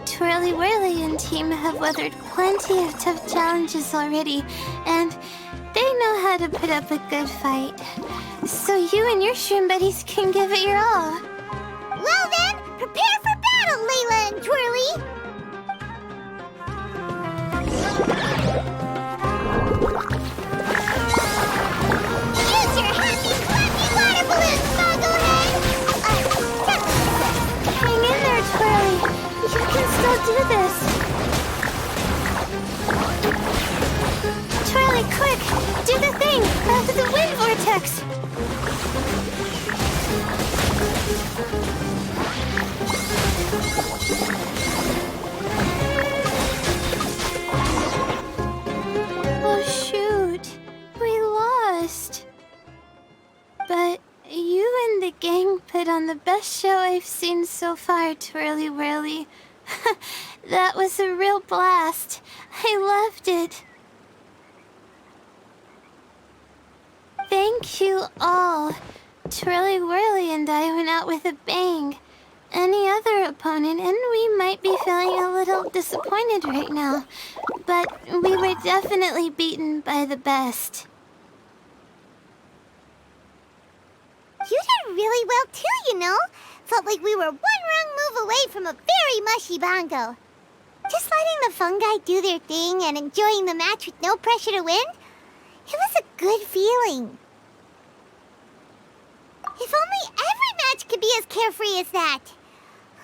S4: Twirly Whirly and team have weathered plenty of tough challenges already, and they know how to put up a good fight. So you and your shroom buddies can give it your all.
S1: Well then, prepare for battle, Layla and Twirly! Use your happy, clappy water balloons, Bongo Head!
S4: Hang in there, Twirly. You can still do this. Twirly, quick! Do the thing! The wind vortex! Oh, shoot. We lost. But you and the gang put on the best show I've seen so far, Twirly Whirly. That was a real blast. I loved it. Thank you all. Twirly Whirly and I went out with a bang. Any other opponent, and we might be feeling a little disappointed right now, but we were definitely beaten by the best.
S1: You did really well too, you know. Felt like we were one wrong move away from a very mushy bongo. Just letting the fungi do their thing and enjoying the match with no pressure to win, it was a good feeling. If only every match could be as carefree as that.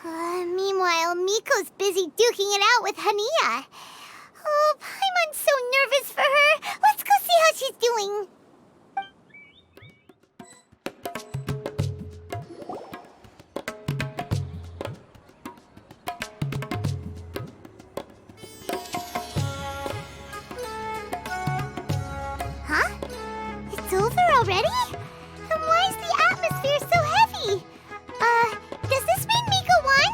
S1: Meanwhile, Miko's busy duking it out with Hania. Oh, Paimon's so nervous for her. Let's go see how she's doing. Huh? It's over already? And why is the atmosphere so heavy? Does this mean Miko won?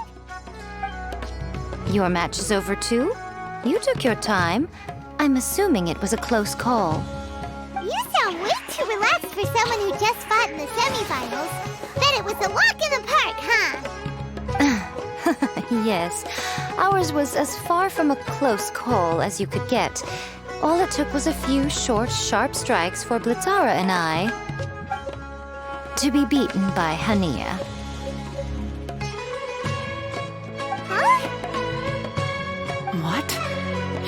S5: Your match is over too? You took your time. I'm assuming it was a close call.
S1: You sound way too relaxed for someone who just fought in the semifinals. Bet it was a walk in the park, huh?
S5: Yes, ours was as far from a close call as you could get. All it took was a few short, sharp strikes for Blitzara and I to be beaten by Hania.
S1: Huh?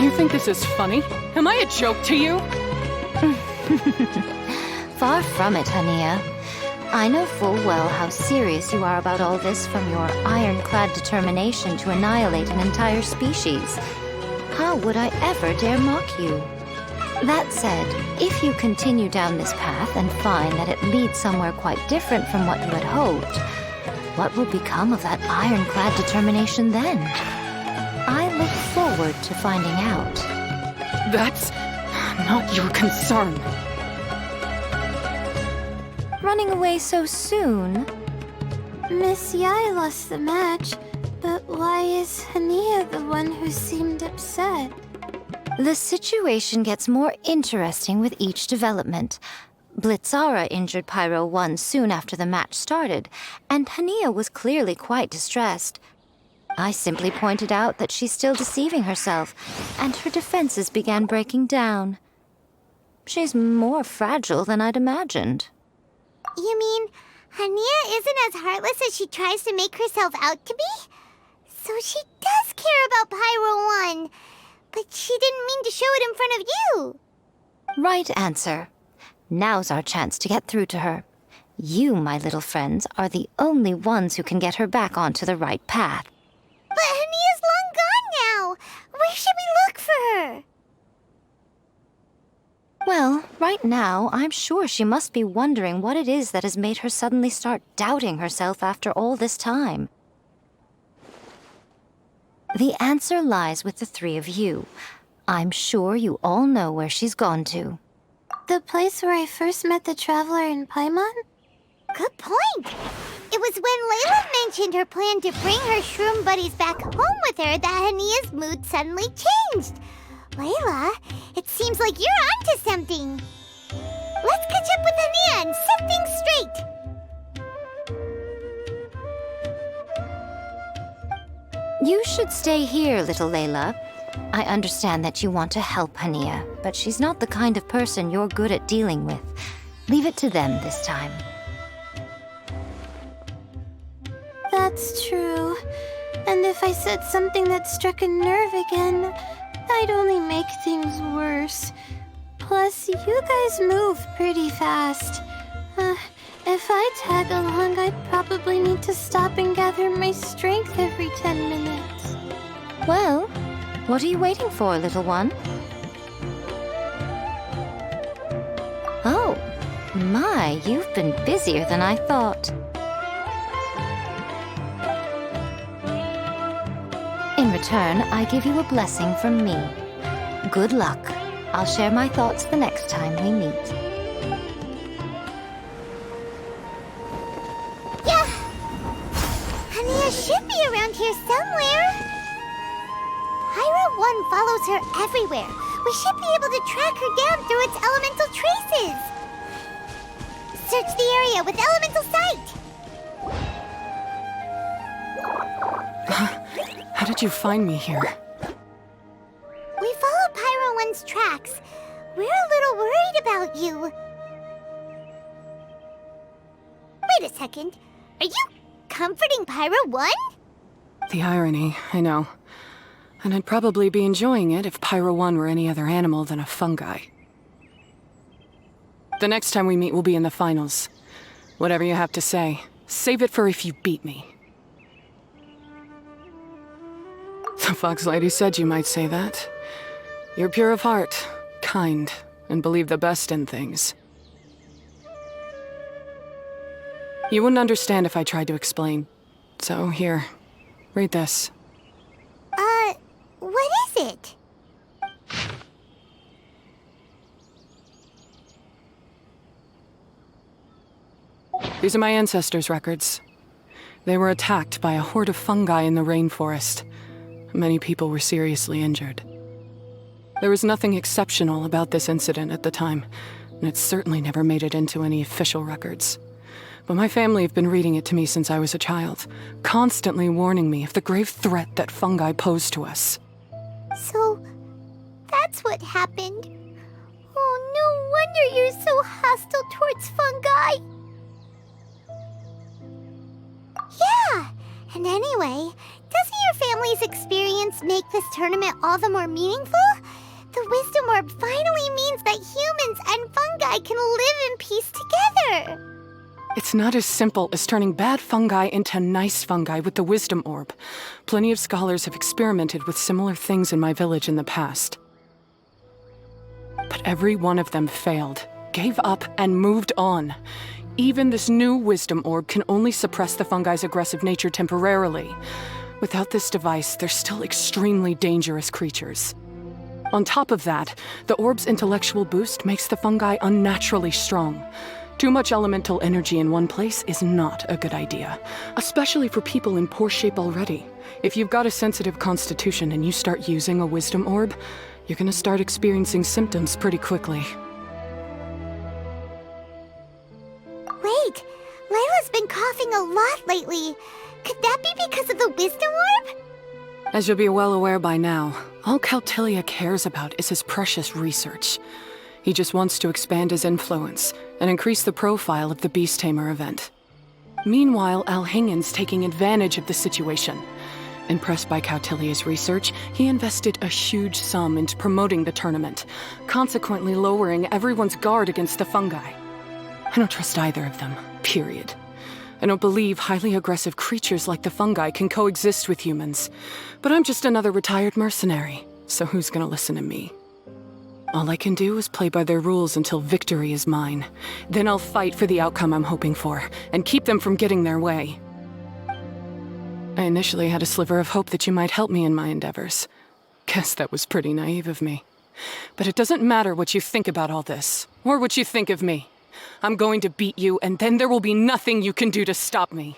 S3: You think this is funny? Am I a joke to you?
S5: Far from it, Hania. I know full well how serious you are about all this, from your ironclad determination to annihilate an entire species. How would I ever dare mock you? That said, if you continue down this path and find that it leads somewhere quite different from what you had hoped, what will become of that ironclad determination then? I look forward to finding out.
S3: That's not your concern.
S5: Running away so soon?
S4: Miss Yai lost the match, but why is Hania the one who seemed upset?
S5: The situation gets more interesting with each development. Blitzara injured Pyro 1 soon after the match started, and Hania was clearly quite distressed. I simply pointed out that she's still deceiving herself, and her defenses began breaking down. She's more fragile than I'd imagined.
S1: You mean Hania isn't as heartless as she tries to make herself out to be? So she does care about Pyro 1, but she didn't mean to show it in front of you.
S5: Right answer. Now's our chance to get through to her. You, my little friends, are the only ones who can get her back onto the right path.
S1: But Hania's long gone now. Where should we look for her?
S5: Well, right now, I'm sure she must be wondering what it is that has made her suddenly start doubting herself after all this time. The answer lies with the three of you. I'm sure you all know where she's gone to.
S4: The place where I first met the traveler in Paimon?
S1: Good point. It was when Layla mentioned her plan to bring her shroom buddies back home with her that Hania's mood suddenly changed. Layla, it seems like you're onto something. Let's catch up with Hania and set things straight.
S5: You should stay here, little Layla. I understand that you want to help Hania, but she's not the kind of person you're good at dealing with. Leave it to them this time.
S4: That's true. And if I said something that struck a nerve again, I'd only make things worse. Plus, you guys move pretty fast. If I tag along, I'd probably need to stop and gather my strength every 10 minutes.
S5: Well, what are you waiting for, little one? Oh, my, you've been busier than I thought. In return, I give you a blessing from me. Good luck. I'll share my thoughts the next time we meet.
S1: Yeah! Hania should be around here somewhere. Pyro 1 follows her everywhere. We should be able to track her down through its elemental traces. Search the area with elemental sight.
S3: How did you find me here?
S1: We followed Pyro 1's tracks. We're a little worried about you. Wait a second. Are you comforting Pyro 1?
S3: The irony, I know. And I'd probably be enjoying it if Pyro 1 were any other animal than a fungi. The next time we meet will be in the finals. Whatever you have to say, save it for if you beat me. The Fox Lady said you might say that. You're pure of heart, kind, and believe the best in things. You wouldn't understand if I tried to explain. So here, read this.
S1: What is it?
S3: These are my ancestors' records. They were attacked by a horde of fungi in the rainforest. Many people were seriously injured. There was nothing exceptional about this incident at the time, and it certainly never made it into any official records. But my family have been reading it to me since I was a child, constantly warning me of the grave threat that fungi pose to us.
S1: So, that's what happened. Oh, no wonder you're so hostile towards fungi. Yeah, and anyway, doesn't your family's experience make this tournament all the more meaningful? The wisdom orb finally means that humans and fungi can live in peace together.
S3: It's not as simple as turning bad fungi into nice fungi with the wisdom orb. Plenty of scholars have experimented with similar things in my village in the past. But every one of them failed, gave up, and moved on. Even this new wisdom orb can only suppress the fungi's aggressive nature temporarily. Without this device, they're still extremely dangerous creatures. On top of that, the orb's intellectual boost makes the fungi unnaturally strong. Too much elemental energy in one place is not a good idea, especially for people in poor shape already. If you've got a sensitive constitution and you start using a wisdom orb, you're gonna start experiencing symptoms pretty quickly.
S1: Wait, Layla's been coughing a lot lately. Could that be because of the wisdom orb?
S3: As you'll be well aware by now, all Caltilia cares about is his precious research. He just wants to expand his influence and increase the profile of the Beast Tamer event. Meanwhile, Alhingen's taking advantage of the situation. Impressed by Cautilia's research, he invested a huge sum into promoting the tournament, consequently lowering everyone's guard against the fungi. I don't trust either of them, period. I don't believe highly aggressive creatures like the fungi can coexist with humans. But I'm just another retired mercenary, so who's gonna listen to me? All I can do is play by their rules until victory is mine. Then I'll fight for the outcome I'm hoping for, and keep them from getting their way. I initially had a sliver of hope that you might help me in my endeavors. Guess that was pretty naive of me. But it doesn't matter what you think about all this, or what you think of me. I'm going to beat you, and then there will be nothing you can do to stop me.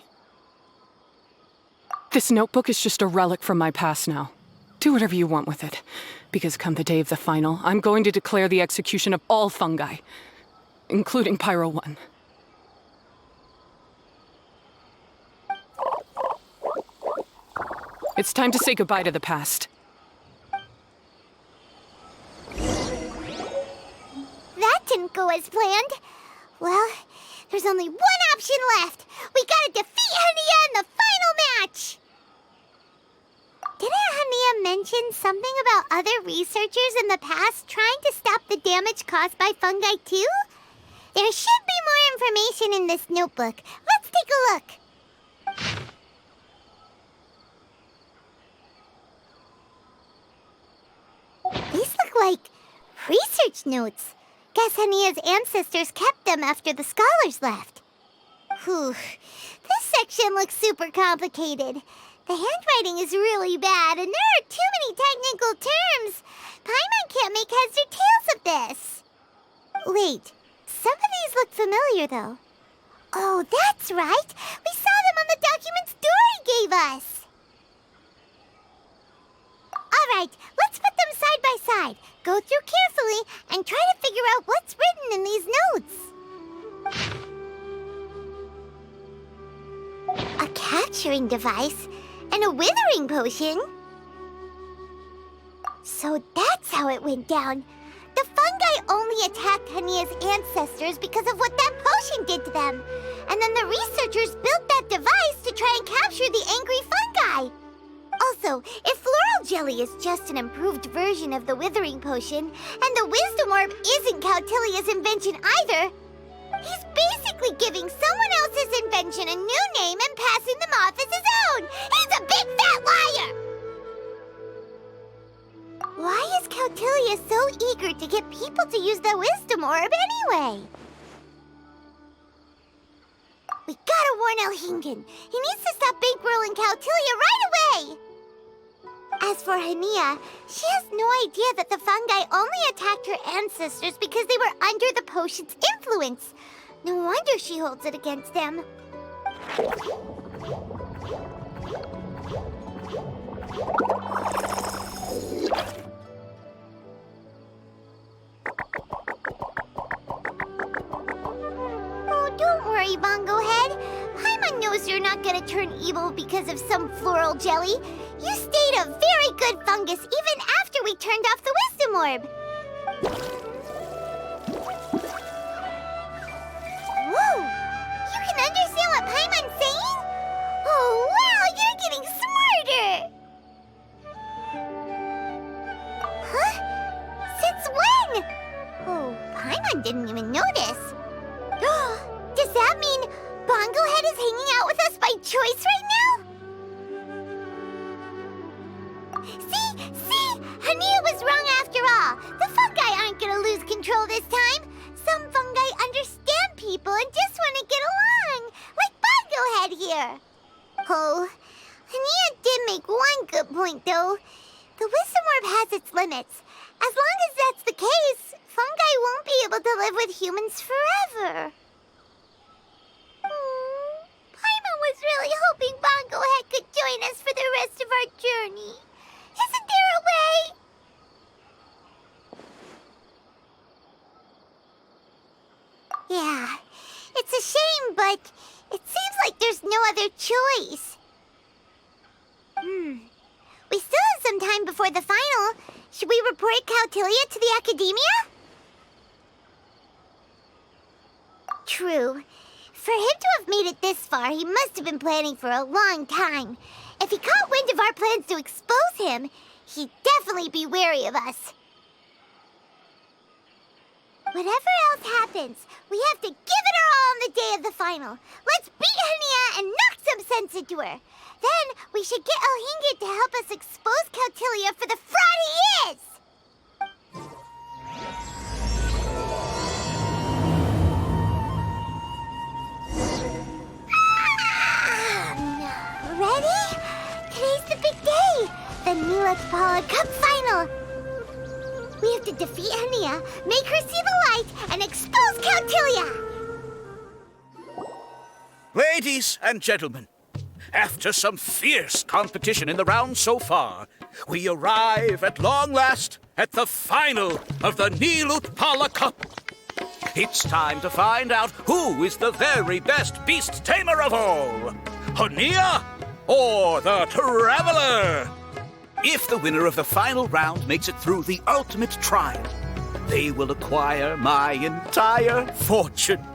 S3: This notebook is just a relic from my past now. Do whatever you want with it, because come the day of the final, I'm going to declare the execution of all fungi, including Pyro 1. It's time to say goodbye to the past.
S1: That didn't go as planned. Well, there's only one option left. We gotta defeat Hania in the final match! Didn't Hania mention something about other researchers in the past trying to stop the damage caused by fungi too? There should be more information in this notebook. Let's take a look. These look like research notes. Guess Hania's ancestors kept them after the scholars left. Whew. This section looks super complicated. The handwriting is really bad, and there are too many technical terms. Paimon can't make heads or tails of this. Wait, some of these look familiar, though. Oh, that's right. We saw them on the documents Dory gave us. All right, let's put them side by side. Go through carefully and try to figure out what's written in these notes. A capturing device and a withering potion? So that's how it went down. The fungi only attacked Hania's ancestors because of what that potion did to them. And then the researchers built that device to try and capture the angry fungi. Also, if floral jelly is just an improved version of the withering potion, and the wisdom orb isn't Cautilia's invention either, he's basically giving someone else's invention a new name and passing them off as his own! He's a big fat liar! Why is Cautilia so eager to get people to use the wisdom orb anyway? We gotta warn Alhingen. He needs to stop bankrolling Cautilia right away! As for Hania, she has no idea that the fungi only attacked her ancestors because they were under the potion's influence. No wonder she holds it against them. Oh, don't worry, Bongo Head. Paimon knows you're not gonna turn evil because of some floral jelly. You stayed a very good fungus even after we turned off the wisdom orb. Whoa! You can understand what Paimon's saying? Oh, wow, you're getting smarter! Huh? Oh, Paimon didn't even notice. Does that mean Bongo Head is hanging out with us by choice right now? See? Hania was wrong after all. The fungi aren't gonna lose control this time. Some fungi understand people and just want to get along, like Bongo Head here. Oh, Hania did make one good point, though. The Wisdom Orb has its limits. As long as that's the case, fungi won't be able to live with humans forever. Paimon was really hoping Bongo Head could join us for the rest of our journey. Isn't there a way? Yeah, it's a shame, but it seems like there's no other choice. We still have some time before the final. Should we report Cautilia to the Academia? True. For him to have made it this far, he must have been planning for a long time. If he caught wind of our plans to expose him, he'd definitely be wary of us. Whatever else happens, we have to give it our all on the day of the final. Let's beat Hania and knock some sense into her. Then we should get Elhinga to help us expose Cautilia for the fraud he is! Ready? Today's the big day! The Neelix Paula Cup Final! We have to defeat Hania, make her see the light, and expose Cautilia!
S7: Ladies and gentlemen, after some fierce competition in the round so far, we arrive at long last at the final of the Nilut Pala Cup. It's time to find out who is the very best beast tamer of all, Hania or the Traveler. If the winner of the final round makes it through the ultimate trial, they will acquire my entire fortune.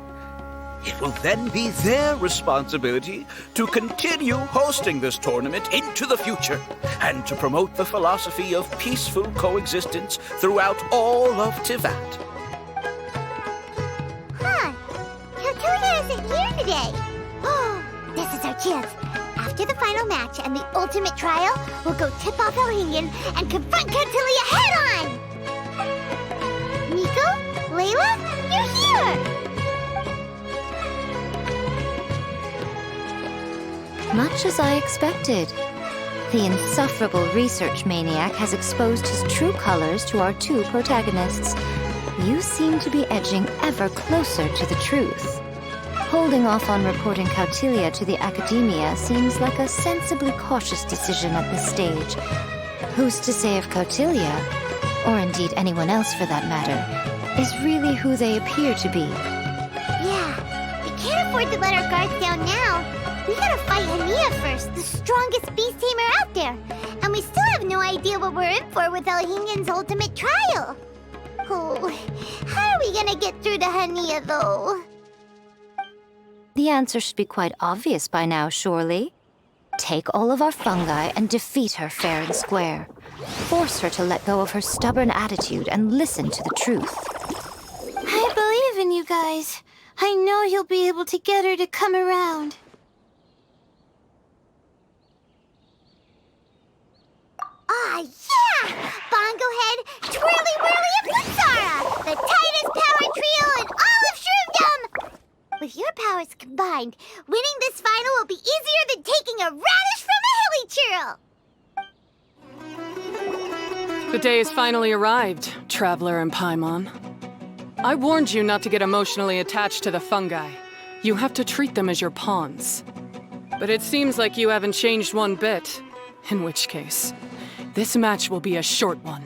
S7: It will then be their responsibility to continue hosting this tournament into the future and to promote the philosophy of peaceful coexistence throughout all of Tivat.
S1: Cautilia isn't here today. Oh, this is our chance. After the final match and the ultimate trial, we'll go tip off Elhinga and confront Cautilia head-on! Nico? Layla? You're here!
S5: Much as I expected. The insufferable research maniac has exposed his true colors to our two protagonists. You seem to be edging ever closer to the truth. Holding off on reporting Cautilia to the Academia seems like a sensibly cautious decision at this stage. Who's to say if Cautilia, or indeed anyone else for that matter, is really who they appear to be?
S1: Yeah, we can't afford to let our guards down now. We gotta fight Hania first, the strongest beast tamer out there. And we still have no idea what we're in for with Elhinga's ultimate trial. Oh, how are we gonna get through to Hania, though?
S5: The answer should be quite obvious by now, surely. Take all of our fungi and defeat her fair and square. Force her to let go of her stubborn attitude and listen to the truth.
S4: I believe in you guys. I know you'll be able to get her to come around.
S1: Ah, yeah! Bongo Head, Twirly Whirly, and Blitzara! The tightest power trio in all of Shroomdom! With your powers combined, winning this final will be easier than taking a radish from a hilly churl!
S3: The day has finally arrived, Traveler and Paimon. I warned you not to get emotionally attached to the fungi. You have to treat them as your pawns. But it seems like you haven't changed one bit. In which case, this match will be a short one.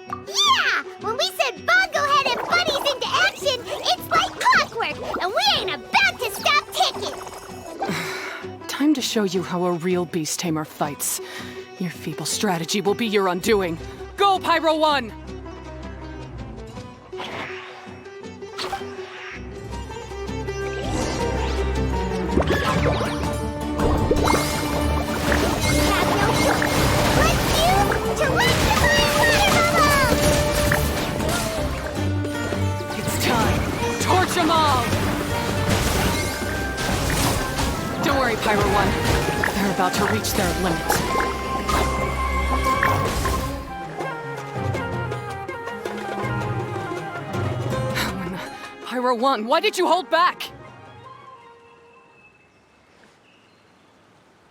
S1: Yeah! When we send Bongo Head and buddies into action, it's like clockwork, and we ain't about to stop ticking!
S3: Time to show you how a real beast tamer fights. Your feeble strategy will be your undoing. Go, Pyro 1! Pyro 1. They're about to reach their limits. Pyro 1, why did you hold back?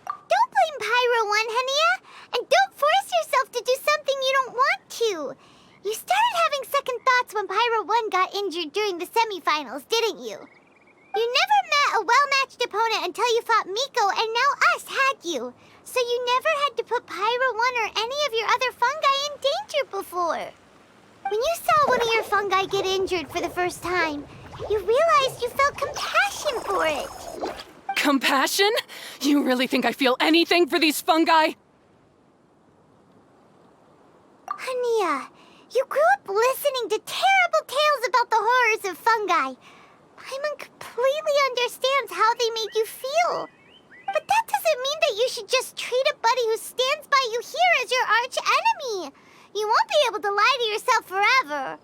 S1: Don't blame Pyro 1, Hania. And don't force yourself to do something you don't want to. You started having second thoughts when Pyro 1 got injured during the semifinals, didn't you? You never met a well-matched opponent until you fought Miko, and now us had you. So you never had to put Pyro 1 or any of your other fungi in danger before. When you saw one of your fungi get injured for the first time, you realized you felt compassion for it.
S3: Compassion? You really think I feel anything for these fungi?
S1: Hania, you grew up listening to terrible tales about the horrors of fungi. Paimon completely understands how they made you feel. But that doesn't mean that you should just treat a buddy who stands by you here as your arch enemy. You won't be able to lie to yourself forever.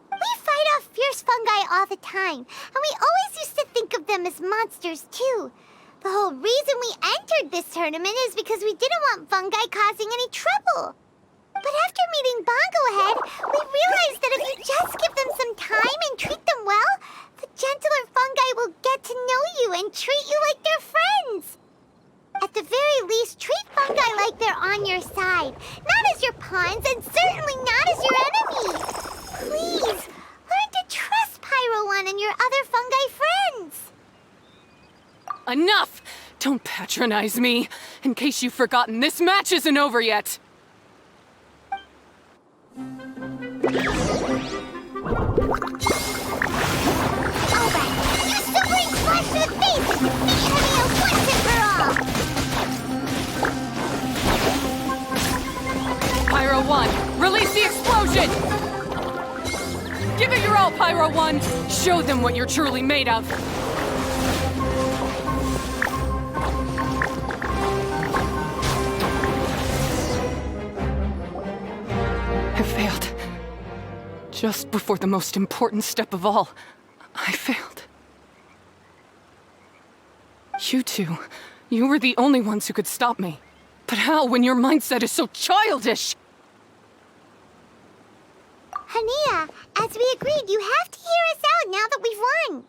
S1: We fight off fierce fungi all the time, and we always used to think of them as monsters too. The whole reason we entered this tournament is because we didn't want fungi causing any trouble. But after meeting Bongo Head, we realized that if you just give them some time and treat them well, the gentler fungi will get to know you and treat you like their friends. At the very least, treat fungi like they're on your side, not as your pawns and certainly not as your enemy. Please, learn to trust Pyro 1 and your other fungi friends.
S3: Enough! Don't patronize me. In case you've forgotten, this match isn't over yet.
S1: Alright, you still bring flash to the face! Beat Hania once and for all!
S3: Pyro 1, release the explosion! Give it your all, Pyro 1! Show them what you're truly made of! I failed. Just before the most important step of all, I failed. You two, you were the only ones who could stop me. But how when your mindset is so childish?
S1: Hania, as we agreed, you have to hear us out now that we've won.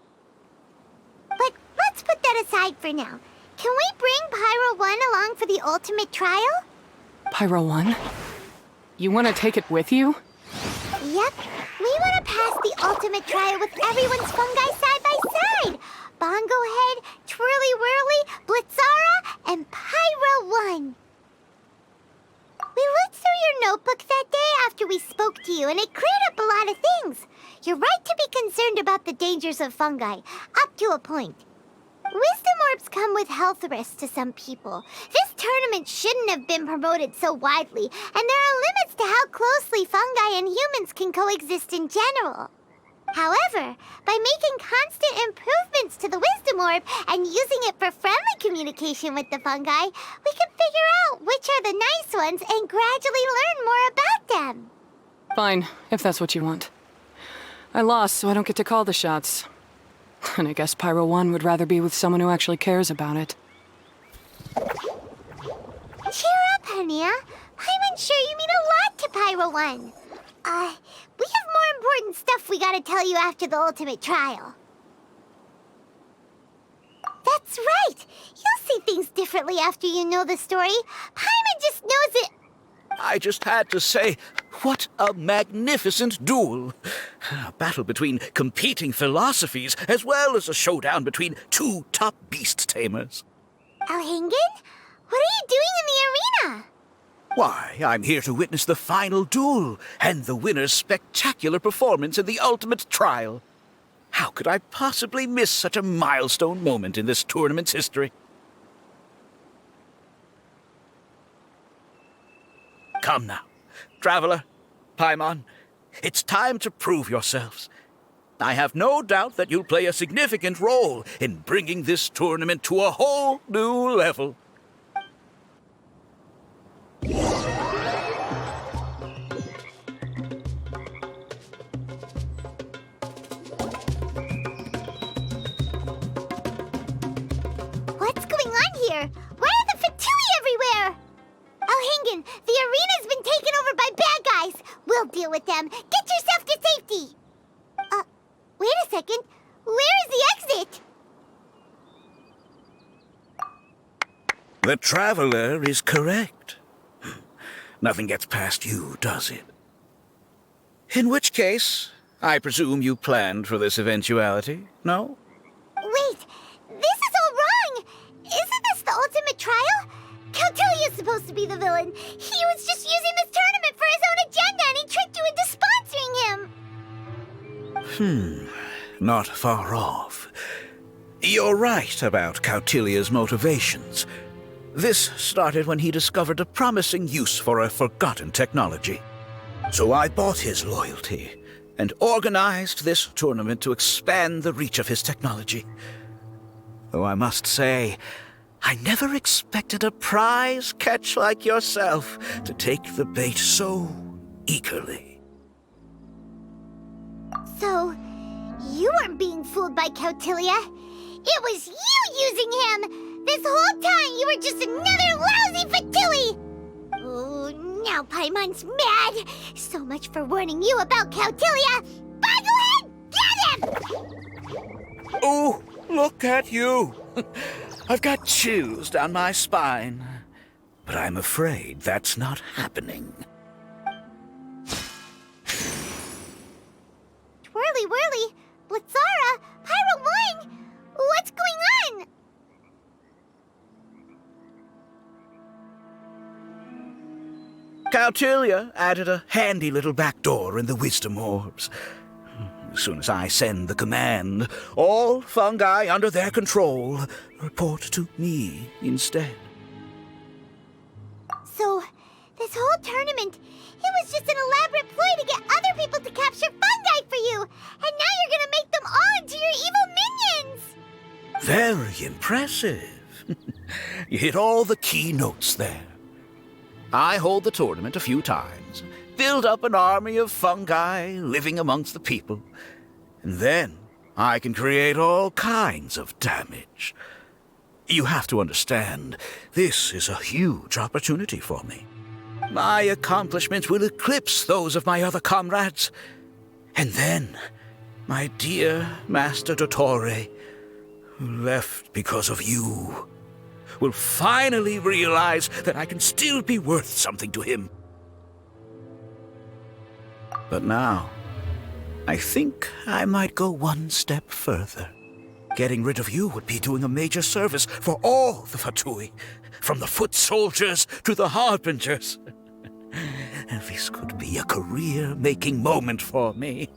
S1: But let's put that aside for now. Can we bring Pyro 1 along for the ultimate trial?
S3: Pyro 1? You want to take it with you?
S1: Yep. We want to pass the ultimate trial with everyone's fungi side by side. Bongo Head, Twirly Whirly, Blitzara, and Pyro 1. We looked through your notebook that day after we spoke to you, and it cleared up a lot of things. You're right to be concerned about the dangers of fungi, up to a point. Wisdom orbs come with health risks to some people. This tournament shouldn't have been promoted so widely, and there are limits to how closely fungi and humans can coexist in general. However, by making constant improvements to the Wisdom Orb and using it for friendly communication with the fungi, we can figure out which are the nice ones and gradually learn more about them.
S3: Fine, if that's what you want. I lost, so I don't get to call the shots. And I guess Pyro 1 would rather be with someone who actually cares about it.
S1: Cheer up, Hania. I'm sure you mean a lot to Pyro 1. We have more important stuff we gotta tell you after the ultimate trial. That's right! You'll see things differently after you know the story. Paimon just knows it.
S7: I just had to say, what a magnificent duel. A battle between competing philosophies, as well as a showdown between two top beast tamers.
S1: Elhingen? What are you doing in the arena?
S7: Why, I'm here to witness the final duel and the winner's spectacular performance in the ultimate trial. How could I possibly miss such a milestone moment in this tournament's history? Come now, Traveler, Paimon, it's time to prove yourselves. I have no doubt that you'll play a significant role in bringing this tournament to a whole new level.
S1: deal with them. Get yourself to safety. Wait a second. Where is the exit?
S7: The traveler is correct. Nothing gets past you, does it? In which case, I presume you planned for this eventuality, no?
S1: Wait, this is all wrong. Isn't this the ultimate trial? Cautilia's supposed to be the villain. He was just using this tournament for his own agenda and he tricked you into sponsoring him.
S7: Not far off. You're right about Cautilia's motivations. This started when he discovered a promising use for a forgotten technology. So I bought his loyalty and organized this tournament to expand the reach of his technology. Though I must say, I never expected a prize catch like yourself to take the bait so eagerly.
S1: So, you weren't being fooled by Cautilia. It was you using him! This whole time you were just another lousy Fatui! Oh, now Paimon's mad! So much for warning you about Cautilia! Boglehead, get him!
S7: Oh, look at you! I've got chills down my spine. But I'm afraid that's not happening.
S1: Twirly whirly, Blitzara, Pyro Wing, what's going on?
S7: Cautilia added a handy little back door in the wisdom orbs. As soon as I send the command, all fungi under their control report to me instead.
S1: So, this whole tournament, it was just an elaborate ploy to get other people to capture fungi for you! And now you're gonna make them all into your evil minions!
S7: Very impressive. You hit all the key notes there. I hold the tournament a few times, build up an army of fungi living amongst the people, and then I can create all kinds of damage. You have to understand, this is a huge opportunity for me. My accomplishments will eclipse those of my other comrades. And then, my dear Master Dottore, who left because of you, will finally realize that I can still be worth something to him. But now, I think I might go one step further. Getting rid of you would be doing a major service for all the Fatui, from the foot soldiers to the harbingers. This could be a career-making moment for me.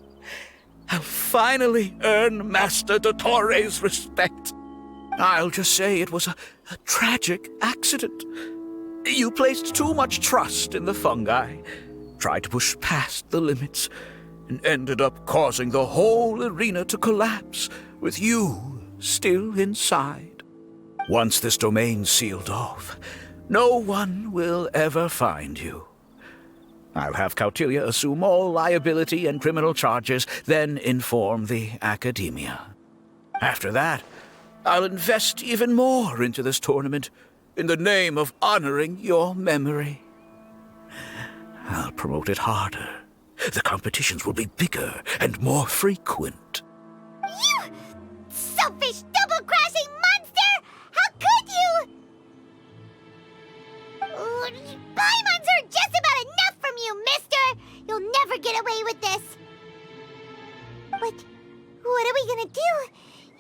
S7: I'll finally earn Master Dottore's respect. I'll just say it was a tragic accident. You placed too much trust in the fungi, tried to push past the limits, and ended up causing the whole arena to collapse, with you still inside. Once this domain's sealed off, no one will ever find you. I'll have Cautilia assume all liability and criminal charges, then inform the Academia. After that, I'll invest even more into this tournament in the name of honoring your memory. I'll promote it harder. The competitions will be bigger and more frequent.
S1: You selfish, double-crashing monster! How could you? Paimons are just about enough from you, mister! You'll never get away with this. But what are we gonna do?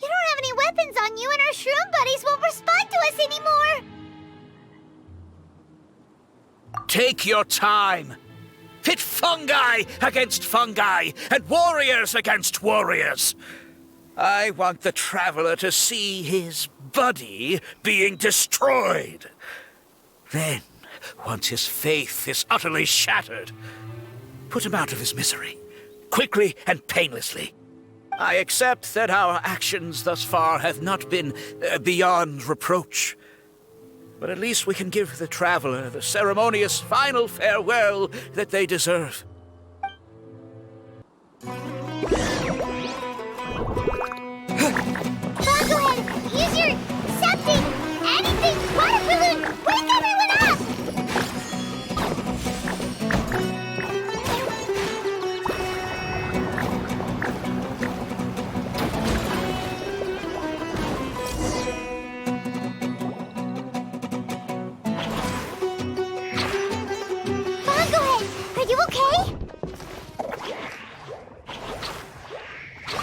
S1: You don't have any weapons on you and our shroom buddies won't respond to us anymore!
S7: Take your time. Pit fungi against fungi and warriors against warriors. I want the traveler to see his buddy being destroyed. Then, once his faith is utterly shattered, put him out of his misery, quickly and painlessly. I accept that our actions thus far have not been beyond reproach. But at least we can give the traveler the ceremonious final farewell that they deserve.
S1: Boglehead, use your something, anything, water balloon, wake everyone up! you okay?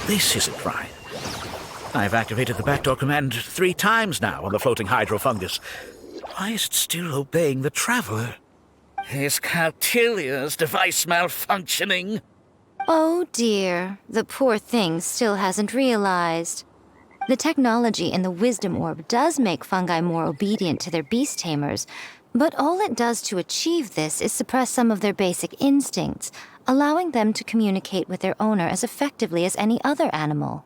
S7: This isn't right. I've activated the backdoor command 3 times now on the floating hydrofungus. Why is it still obeying the traveler? Is Cautilia's device malfunctioning?
S5: Oh dear, the poor thing still hasn't realized. The technology in the Wisdom Orb does make fungi more obedient to their beast tamers, but all it does to achieve this is suppress some of their basic instincts, allowing them to communicate with their owner as effectively as any other animal.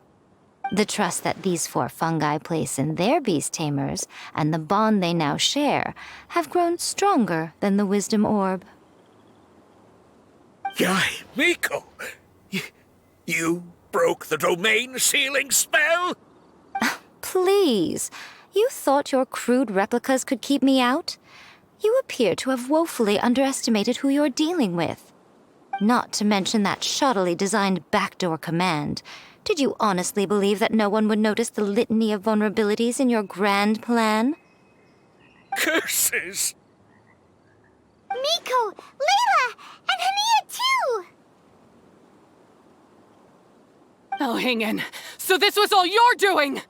S5: The trust that these 4 fungi place in their beast tamers, and the bond they now share, have grown stronger than the Wisdom Orb.
S7: Yai, Miko! You broke the domain sealing spell?
S5: Please, you thought your crude replicas could keep me out? You appear to have woefully underestimated who you're dealing with. Not to mention that shoddily designed backdoor command. Did you honestly believe that no one would notice the litany of vulnerabilities in your grand plan?
S7: Curses!
S1: Miko, Layla, and Hania too!
S3: Oh, hang in. So this was all you're doing!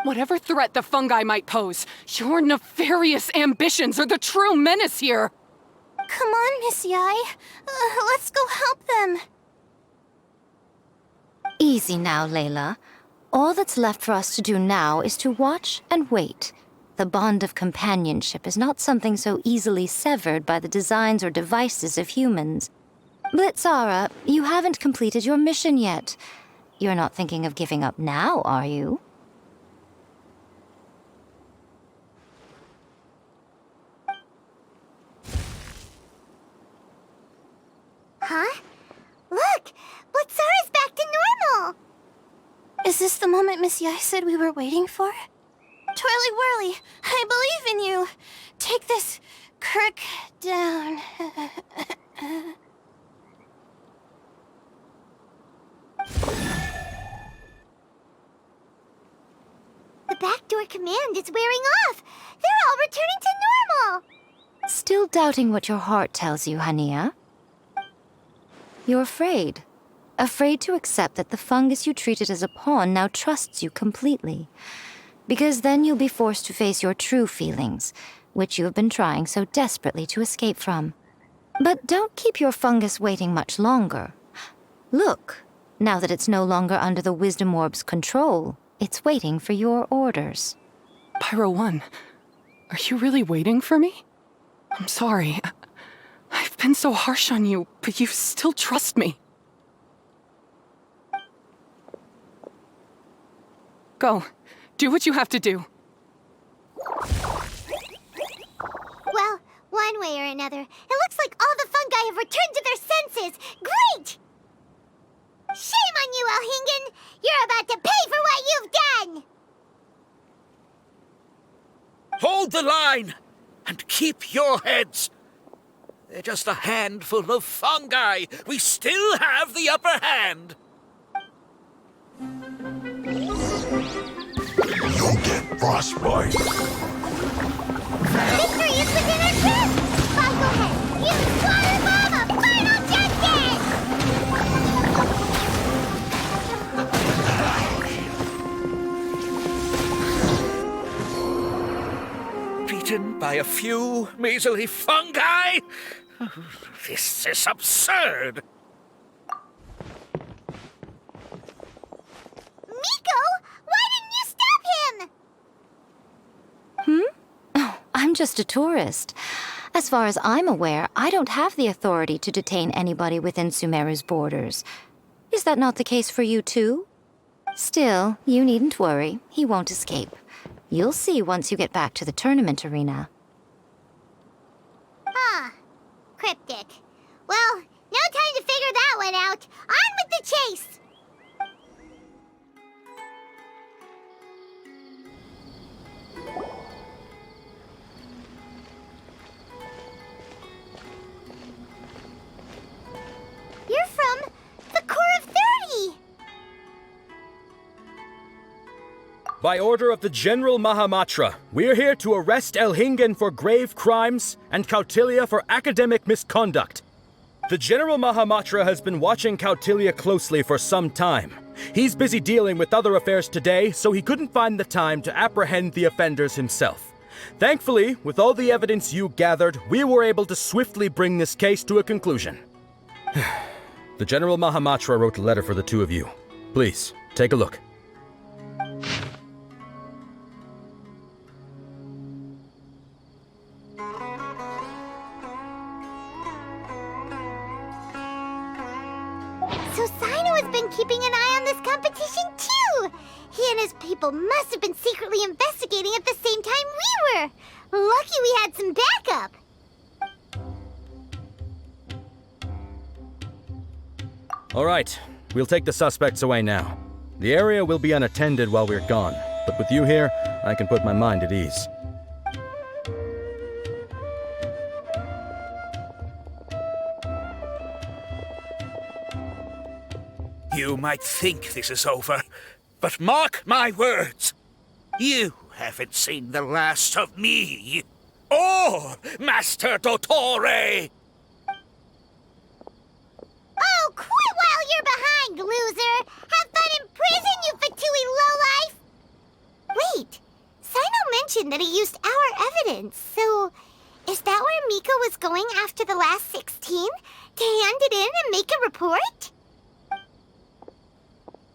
S3: Whatever threat the fungi might pose, your nefarious ambitions are the true menace here!
S4: Come on, Miss Yai. Let's go help them.
S5: Easy now, Layla. All that's left for us to do now is to watch and wait. The bond of companionship is not something so easily severed by the designs or devices of humans. Blitzara, you haven't completed your mission yet. You're not thinking of giving up now, are you?
S1: Huh? Look! Blitzara's back to normal!
S4: Is this the moment Miss Yai said we were waiting for? Twirly Whirly, I believe in you. Take this crook down.
S1: The backdoor command is wearing off! They're all returning to normal!
S5: Still doubting what your heart tells you, Hania? You're afraid. Afraid to accept that the fungus you treated as a pawn now trusts you completely. Because then you'll be forced to face your true feelings, which you have been trying so desperately to escape from. But don't keep your fungus waiting much longer. Look, now that it's no longer under the Wisdom Orb's control, it's waiting for your orders.
S3: Pyro 1, are you really waiting for me? I'm sorry. I've been so harsh on you, but you still trust me. Go. Do what you have to do.
S1: Well, one way or another, it looks like all the fungi have returned to their senses! Great! Shame on you, Elhingen! You're about to pay for what you've done!
S7: Hold the line! And keep your heads! They're just a handful of fungi. We still have the upper hand.
S10: You'll get frostbite.
S1: Victory is within our grip! Fungohead, use Water Bomb of Final Justice!
S7: Beaten by a few measly fungi? This is absurd.
S1: Miko, why didn't you stop him?
S5: Oh, I'm just a tourist. As far as I'm aware, I don't have the authority to detain anybody within Sumeru's borders. Is that not the case for you too? Still, you needn't worry. He won't escape. You'll see once you get back to the tournament arena.
S1: Huh. Cryptic. Well, no time to figure that one out. On with the chase! You're from the Core of 30!
S11: By order of the General Mahamatra, we're here to arrest Elhingen for grave crimes and Kautilya for academic misconduct. The General Mahamatra has been watching Kautilya closely for some time. He's busy dealing with other affairs today, so he couldn't find the time to apprehend the offenders himself. Thankfully, with all the evidence you gathered, we were able to swiftly bring this case to a conclusion. The General Mahamatra wrote a letter for the two of you. Please, take a look.
S1: So Sino has been keeping an eye on this competition too! He and his people must have been secretly investigating at the same time we were! Lucky we had some backup!
S11: All right, we'll take the suspects away now. The area will be unattended while we're gone, but with you here, I can put my mind at ease.
S7: You might think this is over, but mark my words. You haven't seen the last of me. Or Master Dottore!
S1: Oh, quit while you're behind, loser! Have fun in prison, you fatui lowlife! Wait, Sino mentioned that he used our evidence, so is that where Miko was going after the last 16? To hand it in and make a report?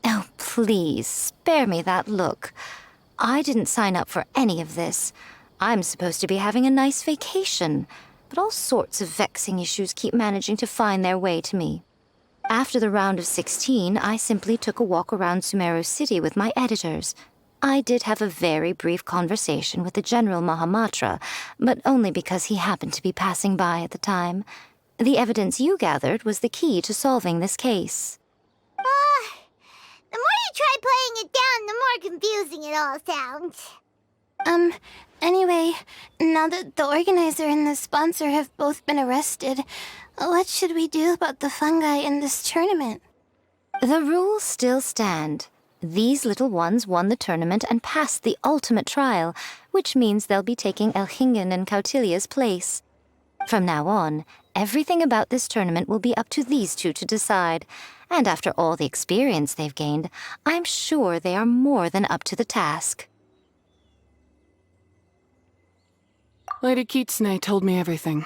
S5: Oh, please, spare me that look. I didn't sign up for any of this. I'm supposed to be having a nice vacation, but all sorts of vexing issues keep managing to find their way to me. After the round of 16, I simply took a walk around Sumeru City with my editors. I did have a very brief conversation with the General Mahamatra, but only because he happened to be passing by at the time. The evidence you gathered was the key to solving this case.
S1: The more you try playing it down, the more confusing it all sounds.
S4: Anyway, now that the organizer and the sponsor have both been arrested, what should we do about the fungi in this tournament?
S5: The rules still stand. These little ones won the tournament and passed the ultimate trial, which means they'll be taking Elhingen and Kautilya's place. From now on, everything about this tournament will be up to these two to decide. And after all the experience they've gained, I'm sure they are more than up to the task.
S3: Lady Kitsune told me everything.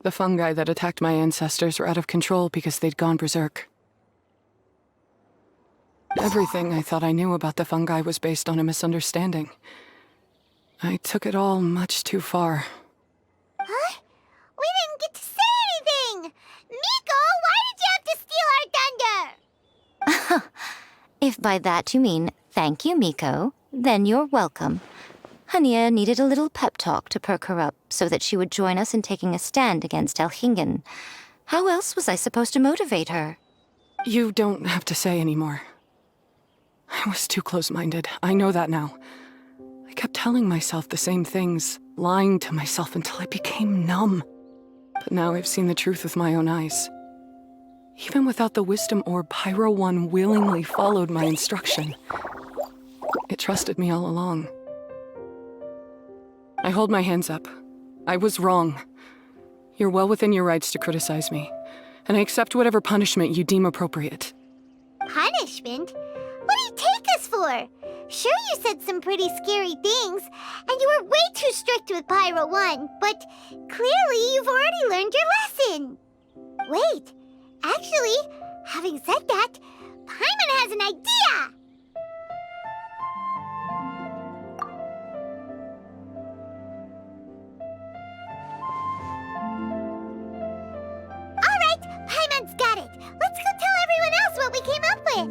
S3: The fungi that attacked my ancestors were out of control because they'd gone berserk. Everything I thought I knew about the fungi was based on a misunderstanding. I took it all much too far.
S1: Huh? We didn't get to say anything! Miko, why did you have to steal our thunder?
S5: If by that you mean thank you, Miko, then you're welcome. Hania needed a little pep talk to perk her up so that she would join us in taking a stand against Elhingen. How else was I supposed to motivate her?
S3: You don't have to say anymore. I was too close-minded. I know that now. I kept telling myself the same things, lying to myself until I became numb. But now I've seen the truth with my own eyes. Even without the wisdom orb, Pyro 1 willingly followed my instruction. It trusted me all along. I hold my hands up. I was wrong. You're well within your rights to criticize me, and I accept whatever punishment you deem appropriate.
S1: Punishment? What do you take us for? Sure, you said some pretty scary things, and you were way too strict with Pyro 1, but clearly you've already learned your lesson. Wait, actually, having said that, Paimon has an idea! Alright, Paimon's got it. Let's go tell everyone else what we came up with.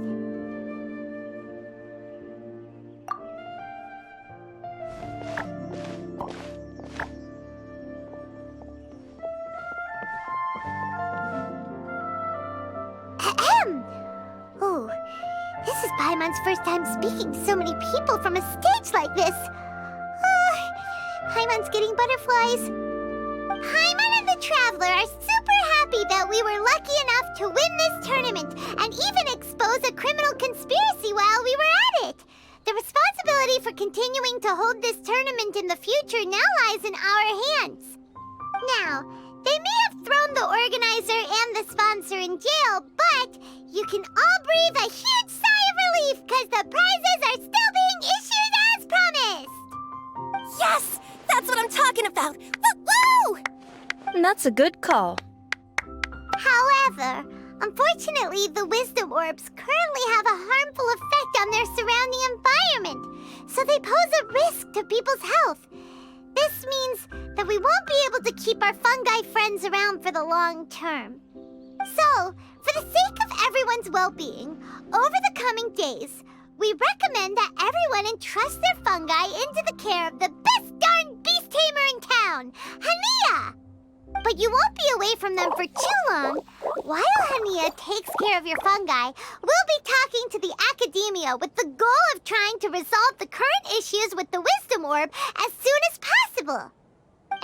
S1: Oh, this is Paimon's first time speaking to so many people from a stage like this. Paimon's getting butterflies. Paimon and the Traveler are super happy that we were lucky enough to win this tournament and even expose a criminal conspiracy while we were at it. The responsibility for for continuing to hold this tournament in the future now lies in our hands. Now, they may have thrown the organizer and the sponsor in jail, but you can all breathe a huge sigh of relief because the prizes are still being issued as promised!
S9: Yes! That's what I'm talking about! Woo-woo!
S6: That's a good call.
S1: However, unfortunately, the wisdom orbs currently have a harmful effect on their surrounding environment, so they pose a risk to people's health. This means that we won't be able to keep our fungi friends around for the long term. So, for the sake of everyone's well-being, over the coming days, we recommend that everyone entrust their fungi into the care of the best darn beast tamer in town, Hania! But you won't be away from them for too long. While Hania takes care of your fungi, we'll be talking to the academia with the goal of trying to resolve the current issues with the wisdom orb as soon as possible.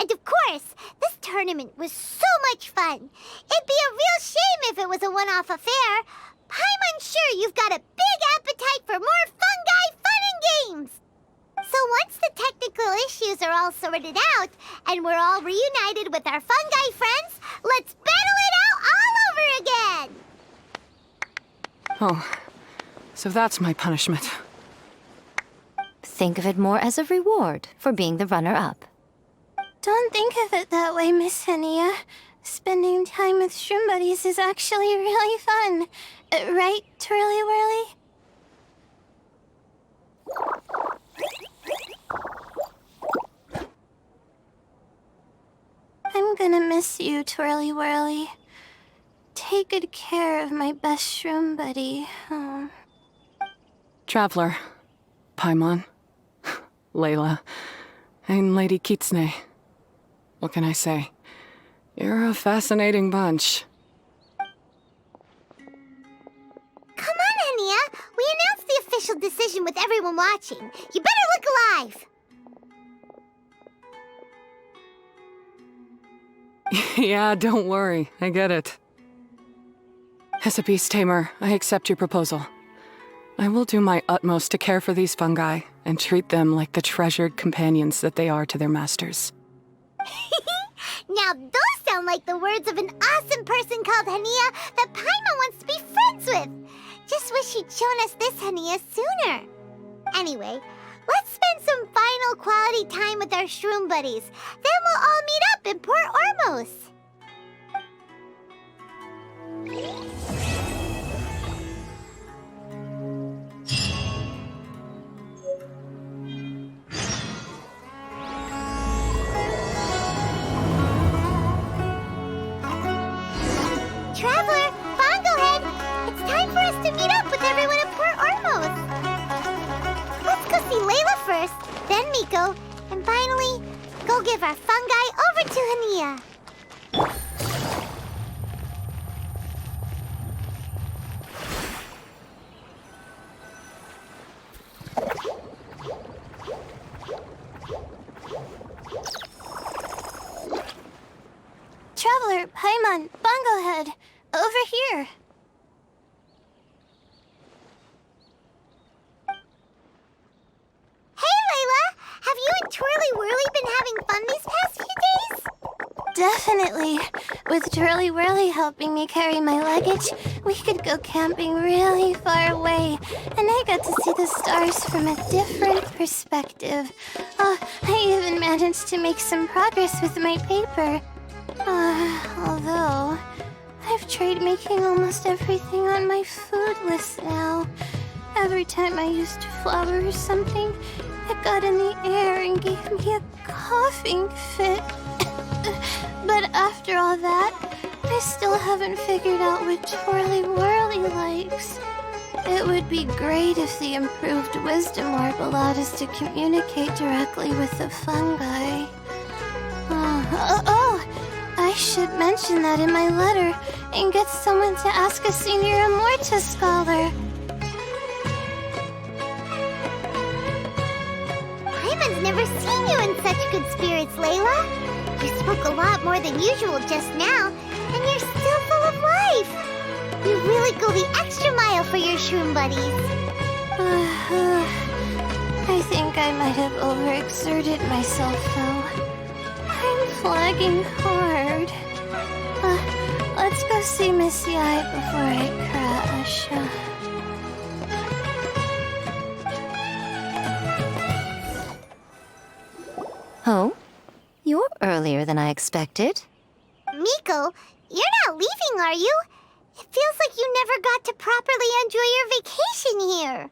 S1: And of course, this tournament was so much fun. It'd be a real shame if it was a one-off affair. I'm sure you've got a big appetite for more fungi fun and games. So once the technical issues are all sorted out, and we're all reunited with our fungi friends, let's battle it out all over again!
S3: Oh, so that's my punishment.
S5: Think of it more as a reward for being the runner-up.
S4: Don't think of it that way, Miss Hania. Spending time with shroom buddies is actually really fun. Right, Twirly Whirly? I'm gonna miss you, Twirly Whirly. Take good care of my best shroom buddy. Oh.
S3: Traveler, Paimon, Layla, and Lady Kitsune. What can I say? You're a fascinating bunch.
S1: Come on, Hania! We announced the official decision with everyone watching. You better look alive!
S3: Yeah, don't worry. I get it. As a beast tamer, I accept your proposal. I will do my utmost to care for these fungi and treat them like the treasured companions that they are to their masters.
S1: Now those sound like the words of an awesome person called Hania that Paimon wants to be friends with. Just wish she'd shown us this Hania sooner. Anyway, let's spend some final quality time with our shroom buddies. Then we'll all meet up in Port Ormos. Traveler, Bonglehead, it's time for us to meet up with everyone at Port Ormos. Let's go see Layla first, then Miko, and finally, go give our fungi over to Hania.
S4: Traveler, Paimon, Bonglehead, over here.
S1: Hey, Layla! Have you and Twirly Whirly been having fun these past few days?
S4: Definitely. With Twirly Whirly helping me carry my luggage, we could go camping really far away, and I got to see the stars from a different perspective. Oh, I even managed to make some progress with my paper. Although, I've tried making almost everything on my food list now. Every time I used flour or something, it got in the air and gave me a coughing fit. But after all that, I still haven't figured out what Twirly Whirly likes. It would be great if the improved wisdom orb allowed us to communicate directly with the fungi. I should mention that in my letter and get someone to ask a senior Immorta scholar.
S1: Paimon's never seen you in such good spirits, Layla. You spoke a lot more than usual just now, and you're still full of life. You really go the extra mile for your shroom buddies.
S4: I think I might have overexerted myself, though. I'm flagging hard. Let's go see Miss Yai before I crash.
S5: Oh? You're earlier than I expected.
S1: Miko, you're not leaving, are you? It feels like you never got to properly enjoy your vacation here.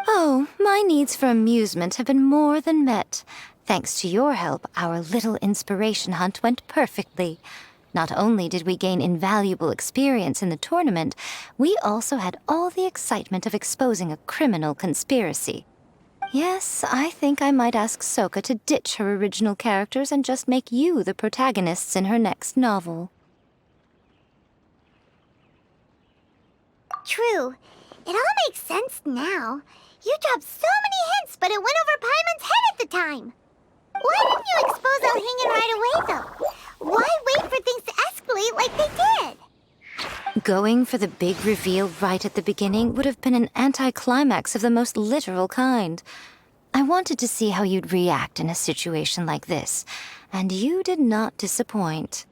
S5: Oh, my needs for amusement have been more than met. Thanks to your help, our little inspiration hunt went perfectly. Not only did we gain invaluable experience in the tournament, we also had all the excitement of exposing a criminal conspiracy. Yes, I think I might ask Soka to ditch her original characters and just make you the protagonists in her next novel.
S1: True. It all makes sense now. You dropped so many hints, but it went over Paimon's head at the time. Why didn't you expose Elhingen right away, though? Why wait for things to escalate like they did?
S5: Going for the big reveal right at the beginning would have been an anticlimax of the most literal kind. I wanted to see how you'd react in a situation like this, and you did not disappoint.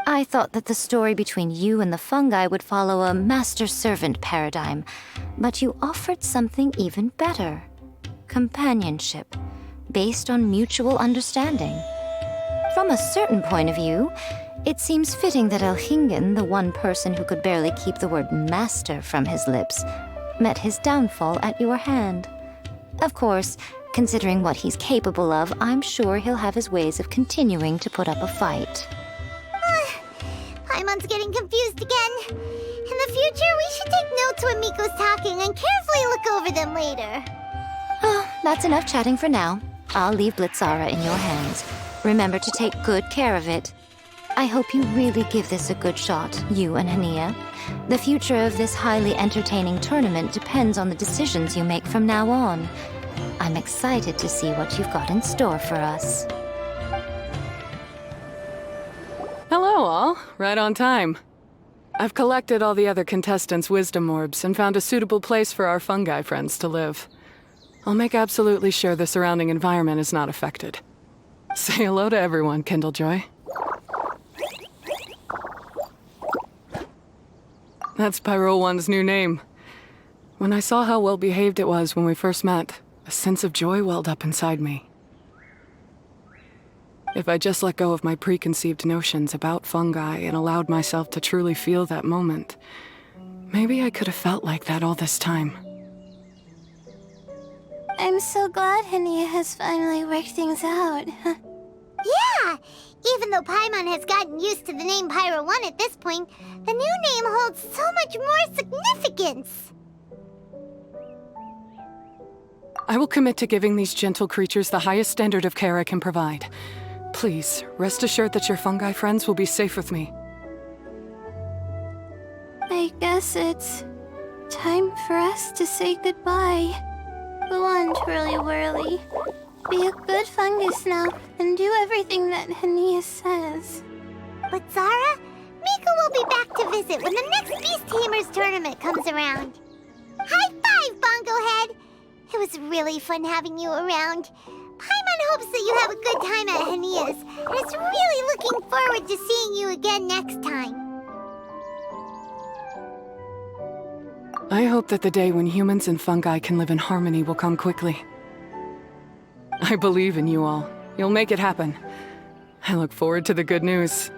S5: I thought that the story between you and the fungi would follow a master-servant paradigm, but you offered something even better. Companionship, based on mutual understanding. From a certain point of view, it seems fitting that Elhingen, the one person who could barely keep the word master from his lips, met his downfall at your hand. Of course, considering what he's capable of, I'm sure he'll have his ways of continuing to put up a fight.
S1: Paimon's getting confused again. In the future, we should take notes when Miko's talking and carefully look over them later.
S5: Oh, that's enough chatting for now. I'll leave Blitzara in your hands. Remember to take good care of it. I hope you really give this a good shot, you and Hania. The future of this highly entertaining tournament depends on the decisions you make from now on. I'm excited to see what you've got in store for us.
S3: Hello, all. Right on time. I've collected all the other contestants' wisdom orbs and found a suitable place for our fungi friends to live. I'll make absolutely sure the surrounding environment is not affected. Say hello to everyone, Kindlejoy. That's Pyro One's new name. When I saw how well behaved it was when we first met, a sense of joy welled up inside me. If I just let go of my preconceived notions about fungi and allowed myself to truly feel that moment, maybe I could have felt like that all this time.
S4: I'm so glad Hania has finally worked things out.
S1: Yeah! Even though Paimon has gotten used to the name Pyro 1 at this point, the new name holds so much more significance!
S3: I will commit to giving these gentle creatures the highest standard of care I can provide. Please, rest assured that your fungi friends will be safe with me.
S4: I guess it's time for us to say goodbye. Go on, Twirly-Whirly. Be a good fungus now, and do everything that Hania says.
S1: But Zara, Miko will be back to visit when the next Beast Tamers tournament comes around. High five, Bongo Head! It was really fun having you around. Paimon hopes that you have a good time at Hania's, and is really looking forward to seeing you again next time.
S3: I hope that the day when humans and fungi can live in harmony will come quickly. I believe in you all. You'll make it happen. I look forward to the good news.